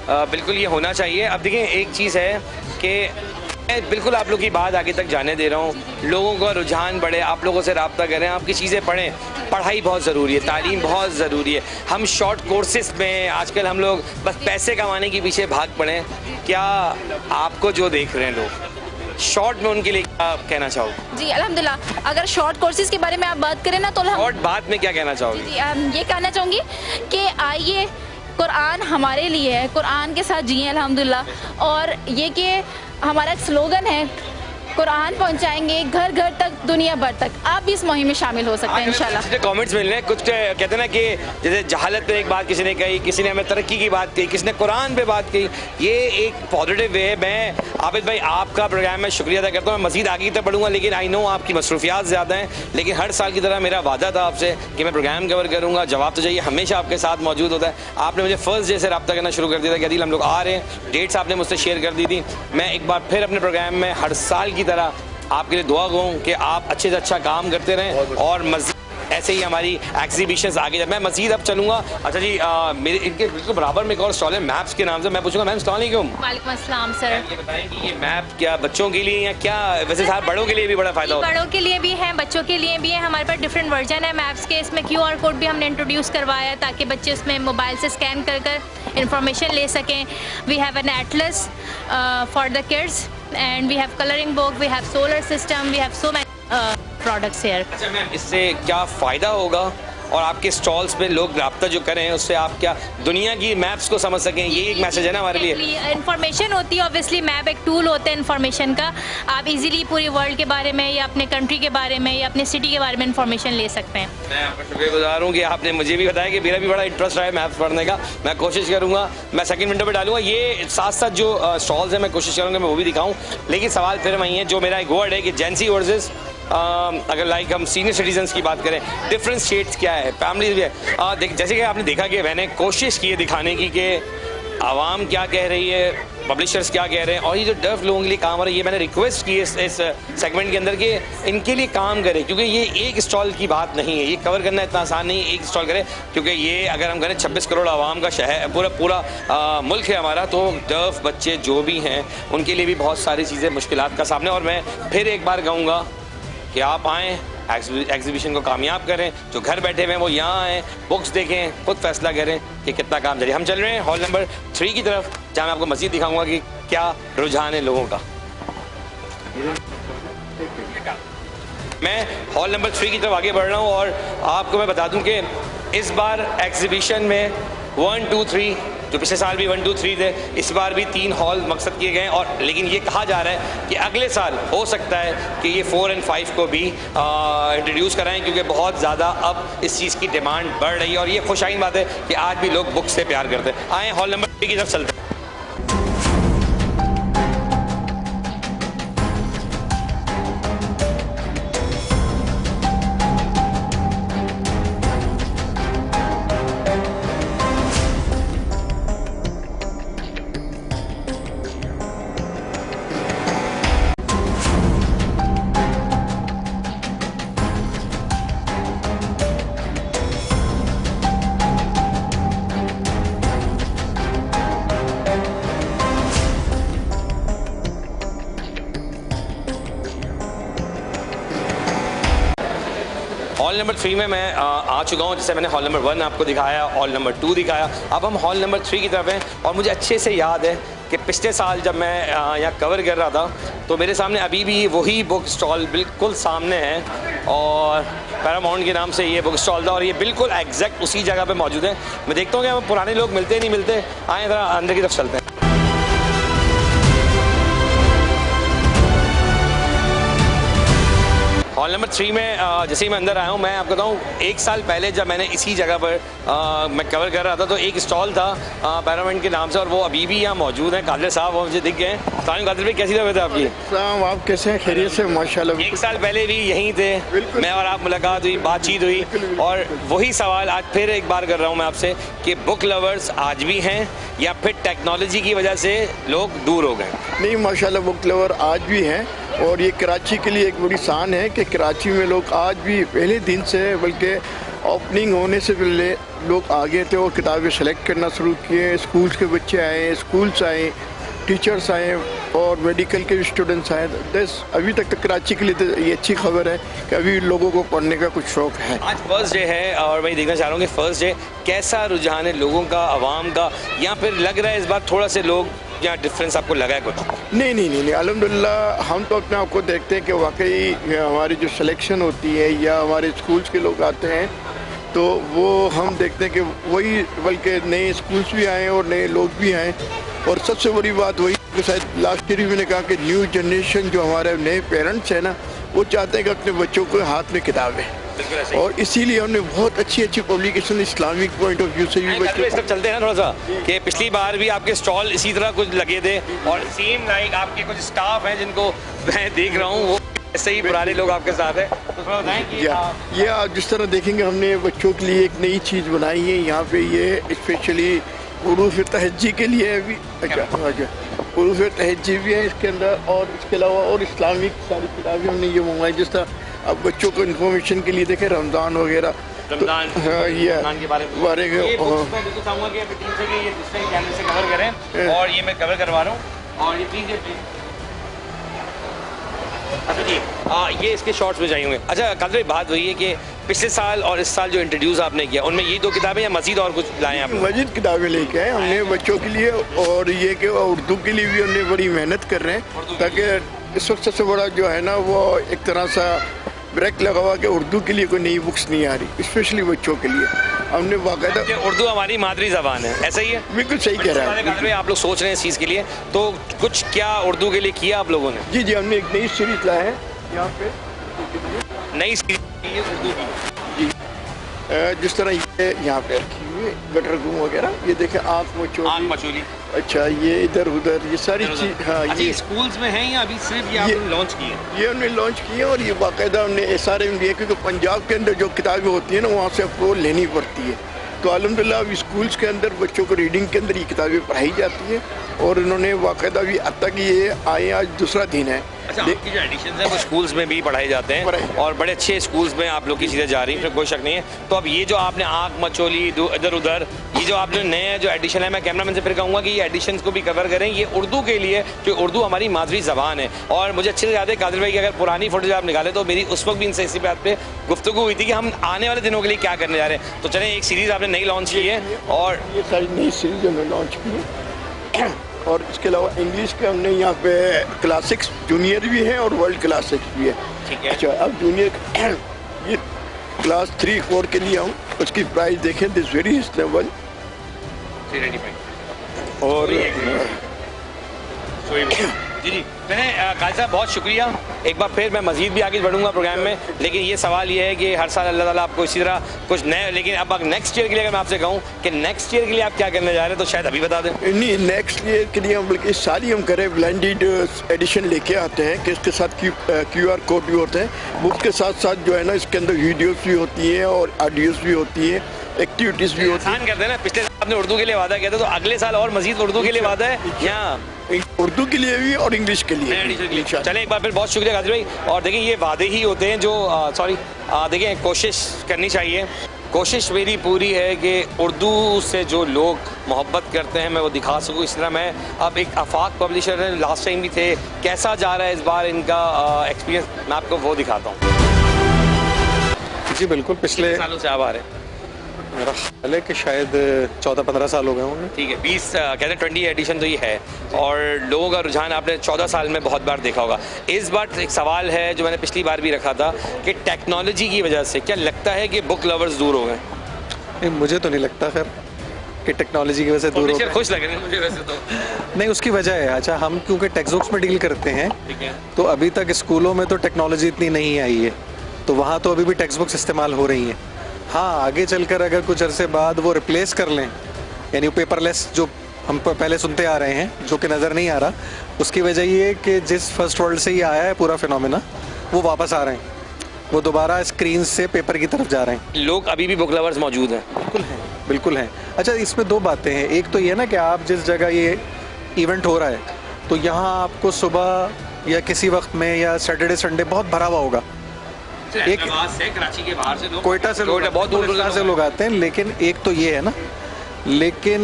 बिल्कुल ये होना चाहिए। अब देखिए एक चीज़ है कि मैं बिल्कुल आप लोग की बात आगे तक जाने दे रहा हूँ, लोगों का रुझान बढ़े, आप लोगों से रब्ता करें, आपकी चीज़ें पढ़ें। पढ़ाई बहुत ज़रूरी है, तालीम बहुत ज़रूरी है। हम शॉर्ट कोर्सेज में आजकल हम लोग बस पैसे कमाने के पीछे भाग पड़े। क्या आपको जो देख रहे हैं लोग शॉर्ट में, उनके लिए क्या कहना चाहोगे? जी अल्हम्दुलिल्लाह, अगर शॉर्ट कोर्सेज के बारे में आप बात करें ना तो शॉर्ट बात में क्या कहना चाहोगे? जी ये कहना चाहूँगी कि आइए, कुरान हमारे लिए है, कुरान के साथ जिए अल्हम्दुलिल्लाह। और ये कि हमारा एक स्लोगन है, कुरान पहुंचाएंगे घर घर तक, दुनिया भर तक। आप भी इस मुहिम में शामिल हो सकते हैं इंशाल्लाह। कमेंट्स मिल रहे हैं, कुछ कहते हैं ना कि जैसे जहालत पे एक बात किसी ने कही, किसी ने हमें तरक्की की बात कही, किसी ने कुरान पे बात कही। ये एक पॉजिटिव वे है। मैं आबिद भाई आपका प्रोग्राम में शुक्रिया अदा करता हूँ। मैं मज़ीद आगे तक बढ़ूंगा, लेकिन आई नो आपकी मसरूफियात ज़्यादा हैं, लेकिन हर साल की तरह मेरा वादा था आपसे कि मैं प्रोग्राम कवर करूँगा। जवाब तो चाहिए, हमेशा आपके साथ मौजूद होता है। आपने मुझे फर्स्ट डे से रब्ता करना शुरू कर दिया था कि अदील हम लोग आ रहे हैं, डेट्स आपने मुझसे शेयर कर दी थी। मैं एक बार फिर अपने प्रोग्राम में हर साल की तरह आपके लिए दुआ करूँ कि आप अच्छे से अच्छा काम करते रहें और मज़ीद ऐसे ही हमारी एग्जीबिशंस आगे जाए। मैं मज़ीद अब चलूँगा। अच्छा जी, मेरे इनके बिल्कुल बराबर में एक और स्टॉल है मैप्स के नाम से। मैं पूछूंगा मैम अस्सलाम वालेकुम। वालेकुम अस्सलाम सर। ये बताएं कि ये मैप क्या बच्चों के लिए या क्या वैसे साहब बड़ों के लिए भी बड़ा फ़ायदा होता है? बड़ों के लिए भी है, बच्चों के लिए भी है। हमारे पास डिफरेंट वर्जन है मैप्स के। इसमें QR कोड भी हमने इंट्रोड्यूस करवाया है ताकि बच्चे उसमें मोबाइल से स्कैन कर कर इंफॉर्मेशन ले सकें। We have an atlas for the kids and we have coloring book, we have solar system, we have so many products here. अच्छा मैम, इससे क्या फ़ायदा होगा और आपके स्टॉल्स पे लोग रब्ता जो करें उससे आप क्या दुनिया की मैप्स को समझ सकें? ये एक मैसेज है ना हमारे लिए। इन्फॉर्मेशन होती है, ऑब्वियसली मैप एक टूल होता है इन्फॉर्मेशन का। आप इजीली पूरी वर्ल्ड के बारे में या अपने कंट्री के बारे में या अपने सिटी के बारे में इन्फॉर्मेशन ले सकते हैं। मैं आपका शुक्रगुजार हूँ कि आपने मुझे भी बताया कि मेरा भी बड़ा इंटरेस्ट रहा है मैप्स पढ़ने का। मैं कोशिश करूँगा, मैं सेकंड विंडो पे डालूंगा। ये साथ साथ जो स्टॉल्स हैं मैं कोशिश करूँगा मैं वो भी दिखाऊँ। लेकिन सवाल फिर वही है जो मेरा एक वर्ड है कि जेंसी वर्सेस अगर लाइक हम सीनियर सिटीजन्स की बात करें, डिफरेंट स्टेट्स क्या है, फैमिलीज भी है। जैसे कि आपने देखा कि मैंने कोशिश की है दिखाने की कि आवाम क्या कह रही है, पब्लिशर्स क्या कह रहे हैं, और ये जो डफ लोगों के लिए काम हो रहा है, ये मैंने रिक्वेस्ट की इस सेगमेंट के अंदर कि इनके लिए काम करें, क्योंकि ये एक स्टॉल की बात नहीं है, ये कवर करना इतना आसान नहीं है एक स्टॉल करें। क्योंकि ये अगर हम करें 26 करोड़ आवाम का शहर पूरा मुल्क है हमारा, तो डफ बच्चे जो भी हैं उनके लिए भी बहुत सारी चीज़ें मुश्किलात का सामने। और मैं फिर एक बार कहूँगा कि आप आएँ, एग्जीबिशन को कामयाब करें। जो घर बैठे हुए हैं वो यहाँ आएँ, बुक्स देखें, खुद फैसला करें कि कितना काम जारी। हम चल रहे हैं हॉल नंबर 3 की तरफ, जहाँ मैं आपको मज़ीद दिखाऊंगा कि क्या रुझान है लोगों का। मैं हॉल नंबर 3 की तरफ आगे बढ़ रहा हूँ और आपको मैं बता दूँ कि इस बार एग्जीबिशन में 1, 2, 3 जो पिछले साल भी 1, 2, 3 थे, इस बार भी 3 हॉल मकसद किए गए। और लेकिन ये कहा जा रहा है कि अगले साल हो सकता है कि ये 4 और 5 को भी इंट्रोड्यूस कराएं, क्योंकि बहुत ज़्यादा अब इस चीज़ की डिमांड बढ़ रही है। और ये खुशाइन बात है कि आज भी लोग बुक्स से प्यार करते हैं। आएँ हॉल नंबर 3 की तरफ चलते हैं। हॉल नंबर 3 में मैं आ चुका हूँ। जैसे मैंने हॉल नंबर 1 आपको दिखाया, हॉल नंबर 2 दिखाया, अब हम हॉल नंबर 3 की तरफ हैं। और मुझे अच्छे से याद है कि पिछले साल जब मैं यहाँ कवर कर रहा था तो मेरे सामने अभी भी वही बुक स्टॉल बिल्कुल सामने है, और पैरामाउंट के नाम से ये बुक स्टॉल था, और ये बिल्कुल एग्जैक्ट उसी जगह पे मौजूद है। मैं देखता हूँ कि हम पुराने लोग मिलते नहीं मिलते। आए ज़रा अंदर की तरफ चलते हैं। हॉल नंबर 3 में जैसे ही मैं अंदर आया हूँ, मैं आपको बताऊँ 1 साल पहले जब मैंने इसी जगह पर मैं कवर कर रहा था तो एक स्टॉल था पैरामाउंट के नाम से, और वो अभी भी यहाँ मौजूद है। कादिर साहब वो मुझे दिख गए। कादिर भाई कैसी तबीयत है आपकी? आप कैसे हैं? खैरियत से? माशाल्लाह। 1 साल पहले भी यहीं थे, मैं और आप मुलाकात हुई, बातचीत हुई, और वही सवाल आज फिर एक बार कर रहा हूँ मैं आपसे कि बुक लवर्स आज भी हैं या फिर टेक्नोलॉजी की वजह से लोग दूर हो गए? नहीं, माशाल्लाह बुक लवर आज भी हैं, और ये कराची के लिए एक बड़ी शान है कि कराची में लोग आज भी पहले दिन से, बल्कि ओपनिंग होने से पहले लोग आ गए थे और किताबें सेलेक्ट करना शुरू किए। स्कूल्स के बच्चे आए, स्कूल्स आए, टीचर्स आए और मेडिकल के स्टूडेंट्स आए। अभी तक तो कराची के लिए तो ये अच्छी खबर है कि अभी लोगों को पढ़ने का कुछ शौक है। आज फर्स्ट डे है और मैं देखना चाह रहा हूँ कि फर्स्ट डे कैसा रुझान है लोगों का, आवाम का, या फिर लग रहा है इस बार थोड़ा से लोग यहाँ डिफरेंस आपको लगा है कुछ? नहीं, अल्हम्दुलिल्लाह हम तो अपने आप को देखते हैं कि वाकई हमारी जो सिलेक्शन होती है या हमारे स्कूल्स के लोग आते हैं तो वो हम देखते हैं कि वही, बल्कि नए स्कूल्स भी आए और नए लोग भी आए। और सबसे बड़ी बात वही कि शायद लास्ट ईयर भी मैंने कहा कि न्यू जनरेशन जो हमारे नए पेरेंट्स हैं ना, वो चाहते हैं कि अपने बच्चों को हाथ में किताबें, और इसीलिए हमने बहुत अच्छी publication Islamic point of view से भी बच्चे चलते हैं ना थोड़ा सा कि पिछली बार भी आपके स्टॉल इसी तरह कुछ लगे थे और सेम लाइक आपके कुछ स्टाफ हैं जिनको मैं देख रहा हूँ वो ऐसे ही पुराने लोग आपके साथ हैं, तो थोड़ा बताएं कि ये आप जिस तरह देखेंगे हमने बच्चों के लिए एक नई चीज़ बनाई है यहाँ पे, ये स्पेशली उरूफ तहज्जी के लिए है भी। अच्छा उरूफ तहज्जी भी है इसके अंदर, और इसके अलावा और इस्लामिक सारी किताबें हमने ये मंगवाई। जिस तरह अब बच्चों को इन्फॉर्मेशन के लिए देखें रमज़ान वगैरह, रमज़ान के बारे में बिल्कुल चाहूँगा कि अपनी टीम से कि ये दूसरे कैमरे से कवर करें और ये मैं कवर करवा रहा हूँ और ये प्लीज़ अच्छा जी ये इसके शॉर्ट्स में जाएंगे। अच्छा कादिर भाई, बात वही है कि पिछले साल और इस साल जो इंट्रोड्यूस आपने किया उनमें ये 2 किताबें या मजीद और कुछ लाए आप? मजीद किताबें लेके आए हमने बच्चों के लिए, और ये कि उर्दू के लिए भी हमने बड़ी मेहनत कर रहे हैं ताकि इस वक्त सबसे बड़ा जो है ना वो एक तरह सा ब्रेक लगा हुआ कि उर्दू के लिए कोई नई बुक्स नहीं आ रही, स्पेशली बच्चों के लिए हमने बाकायदा। उर्दू हमारी मादरी ज़बान है, ऐसा ही है? बिल्कुल सही कह रहे हैं आप लोग सोच रहे हैं इस चीज़ के लिए, तो कुछ क्या उर्दू के लिए किया आप लोगों ने? जी हमने एक नई सीरीज लाए हैं यहाँ पे, नई सीरीज उर्दू की जी, जिस तरह ये यहाँ पे रखी हुई गटर गुम वगैरह, ये देखें आँख मचोली, अच्छा ये इधर उधर, ये सारी चीज। हाँ ये स्कूल्स में है या अभी सिर्फ ये आपने लॉन्च की है? ये हमने लॉन्च की है और ये बाकायदा हमने SRM दिए, क्योंकि पंजाब के अंदर जो किताबें होती है ना वहाँ से आपको लेनी पड़ती है। तो अल्हम्दुलिल्लाह अभी स्कूल्स के अंदर बच्चों को रीडिंग के अंदर ये किताबें पढ़ाई जाती है और इन्होंने बाकायदा भी अब तक ये आए, आज दूसरा दिन है। अच्छा आपकी जो एडिशंस हैं वो स्कूल्स में भी पढ़ाए जाते हैं और बड़े अच्छे स्कूल्स में आप लोग की चीज़ें जा रही हैं, कोई शक नहीं है। तो अब ये जो आपने आँख मचोली इधर उधर, ये जो आपने नए जो एडिशन है, मैं कैमरामैन से फिर कहूँगा कि ये एडिशंस को भी कवर करें, ये उर्दू के लिए, जो उर्दू हमारी मादरी ज़बान है। और मुझे अच्छे से याद है कादिर भाई की अगर पुरानी फुटेज आप निकालें तो मेरी उस वक्त भी इनसे इसी बात पे गुफ्तगू हुई थी कि हम आने वाले दिनों के लिए क्या करने जा रहे हैं। तो चलें एक सीरीज़ आपने नई लॉन्च की है और ये सारी नई सीरीज हमने लॉन्च की है, और इसके अलावा इंग्लिश के हमने यहाँ पे क्लासिक्स जूनियर भी हैं और वर्ल्ड क्लासिक्स भी है। ठीक है। अच्छा अब जूनियर ये क्लास 3-4 के लिए हूँ, उसकी प्राइस देखें, दिस वेरी रिजनेबल। और जी मैंने काजी साहब बहुत शुक्रिया, एक बार फिर मैं मज़ीद भी आगे बढ़ूंगा प्रोग्राम में, लेकिन ये सवाल ये है कि हर साल अल्लाह ताला आपको इसी तरह कुछ नए, लेकिन अब नेक्स्ट ईयर के लिए अगर मैं आपसे कहूँ कि नेक्स्ट ईयर के लिए आप क्या करने जा रहे हैं तो शायद अभी बता दें। नहीं, नेक्स्ट ईयर के लिए हम बल्कि सारी हम करें ब्लेंडेड एडिशन लेके आते हैं कि इसके साथ QR कोड भी होते हैं, बुक के साथ साथ जो है ना इसके अंदर वीडियोज़ भी होती हैं और ऑडियोज़ भी होती हैं, एक्टिविटीज़ भी होती हैं। करते हैं ना, पिछले साल आपने उर्दू के लिए वादा किया था, तो अगले साल और मजीद उर्दू के लिए वादा है या उर्दू के लिए भी और इंग्लिश के लिए? चलें एक बार फिर बहुत शुक्रिया कादिर भाई। और देखिए ये वादे ही होते हैं जो देखिए कोशिश करनी चाहिए, कोशिश मेरी पूरी है कि उर्दू से जो लोग मोहब्बत करते हैं मैं वो दिखा सकूँ। इस तरह मैं अब एक आफाक पब्लिशर है, लास्ट टाइम भी थे, कैसा जा रहा है इस बार इनका एक्सपीरियंस, मैं आपको वो दिखाता हूँ। जी बिल्कुल, पिछले सालों से आप आ रहे हैं? मेरा ख्याल है कि शायद 14-15 साल हो गए होंगे। ठीक है, 20 कहते हैं 20 एडिशन तो ये है और लोगों का रुझान आपने 14 साल में बहुत बार देखा होगा। इस बार एक सवाल है जो मैंने पिछली बार भी रखा था कि टेक्नोलॉजी की वजह से क्या लगता है कि बुक लवर्स दूर हो गए? नहीं, मुझे तो नहीं लगता खैर कि टेक्नोलॉजी की वजह से दूर हो गए। खुश लग रहे हैं मुझे वैसे तो। नहीं, उसकी वजह है, अच्छा हम क्योंकि टेक्स्ट बुक्स में डील करते हैं तो अभी तक स्कूलों में तो टेक्नोलॉजी इतनी नहीं आई है, तो वहाँ तो अभी भी टेक्स्ट बुक्स इस्तेमाल हो रही हैं। हाँ, आगे चलकर अगर कुछ अरसे बाद वो रिप्लेस कर लें, यानी पेपरलेस जो हम पहले सुनते आ रहे हैं जो कि नज़र नहीं आ रहा, उसकी वजह ये है कि जिस फर्स्ट वर्ल्ड से ये आया है पूरा फिनोमेना, वो वापस आ रहे हैं, वो दोबारा स्क्रीन से पेपर की तरफ जा रहे हैं। लोग अभी भी बुक लवर्स मौजूद हैं? बिल्कुल हैं। अच्छा, इसमें 2 बातें हैं, एक तो ये ना कि आप जिस जगह ये इवेंट हो रहा है तो यहाँ आपको सुबह या किसी वक्त में या सैटरडे संडे बहुत भरा हुआ होगा, एक कराची के बाहर से लोग, कोयटा से लोग, बहुत दूर से लोग आते हैं, लेकिन एक तो ये है ना, लेकिन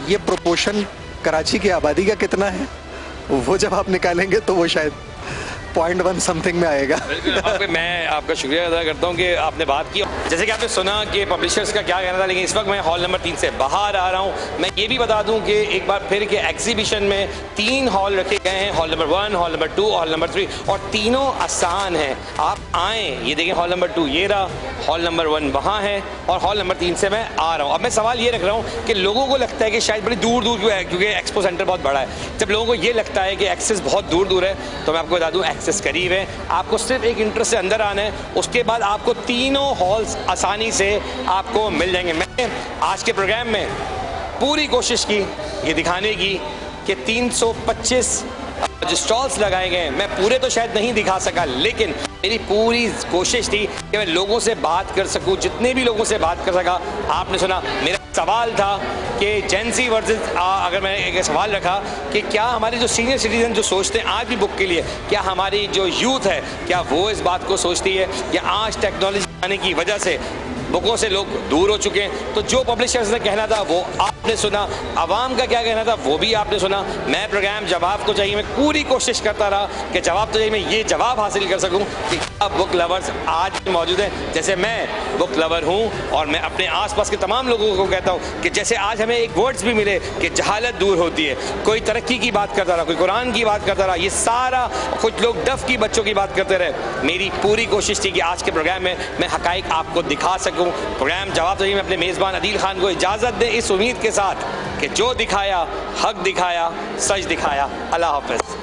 ये प्रोपोर्शन कराची की आबादी का कितना है वो जब आप निकालेंगे तो वो शायद 0.1 समथिंग में आएगा। मैं आपका शुक्रिया अदा करता हूँ कि आपने बात की। जैसे कि आपने सुना कि पब्लिशर्स का क्या कहना था, लेकिन इस वक्त मैं हॉल नंबर 3 से बाहर आ रहा हूँ। मैं ये भी बता दूँ कि एक बार फिर के एग्जीबिशन में 3 हॉल रखे गए हैं, hall number 1, hall number 2, hall number 3, और तीनों आसान हैं। आप आएँ, ये देखें हॉल नंबर 2 ये रहा, हॉल नंबर 1 वहाँ है, और हॉल नंबर 3 से मैं आ रहा हूँ। अब मैं सवाल ये रख रहा हूँ कि लोगों को लगता है कि शायद बड़ी दूर दूर क्यों है, क्योंकि एक्सपो सेंटर बहुत बड़ा है। जब लोगों को ये लगता है कि एक्सेस बहुत दूर दूर है, तो मैं आपको बता दूँ एक्सेस करीब है। आपको सिर्फ एक इंटरेस्ट से अंदर आना है, उसके बाद आपको तीनों हॉल्स आसानी से आपको मिल जाएंगे। मैंने आज के प्रोग्राम में पूरी कोशिश की ये दिखाने की कि 325 जो स्टॉल्स लगाए गए हैं, मैं पूरे तो शायद नहीं दिखा सका, लेकिन मेरी पूरी कोशिश थी कि मैं लोगों से बात कर सकूं, जितने भी लोगों से बात कर सका। आपने सुना मेरा सवाल था कि जेंसी वर्सेस, अगर मैंने एक सवाल रखा कि क्या हमारे जो सीनियर सिटीजन जो सोचते हैं आज भी बुक के लिए, क्या हमारी जो यूथ है क्या वो इस बात को सोचती है, या आज टेक्नोलॉजी आने की वजह से बुकों से लोग दूर हो चुके हैं। तो जो पब्लिशर्स ने कहना था वो आपने सुना, आवाम का क्या कहना था वो भी आपने सुना। मैं प्रोग्राम जवाब तो चाहिए, मैं पूरी कोशिश करता रहा कि जवाब तो चाहिए मैं ये जवाब हासिल कर सकूं कि क्या बुक लवर्स आज भी मौजूद हैं। जैसे मैं बुक लवर हूं, और मैं अपने आसपास के तमाम लोगों को कहता हूं कि जैसे आज हमें एक वर्ड्स भी मिले कि जहालत दूर होती है, कोई तरक्की की बात करता रहा, कोई कुरान की बात करता रहा, ये सारा कुछ लोग डफ की बच्चों की बात करते रहे। मेरी पूरी कोशिश थी कि आज के प्रोग्राम में मैं हकाइक आपको दिखा सकूं। प्रोग्राम जवाब तो मैं अपने मेज़बान अदील खान को इजाज़त दें इस उम्मीद के साथ कि जो दिखाया हक दिखाया, सच दिखाया। अल्लाह हाफ़िज़।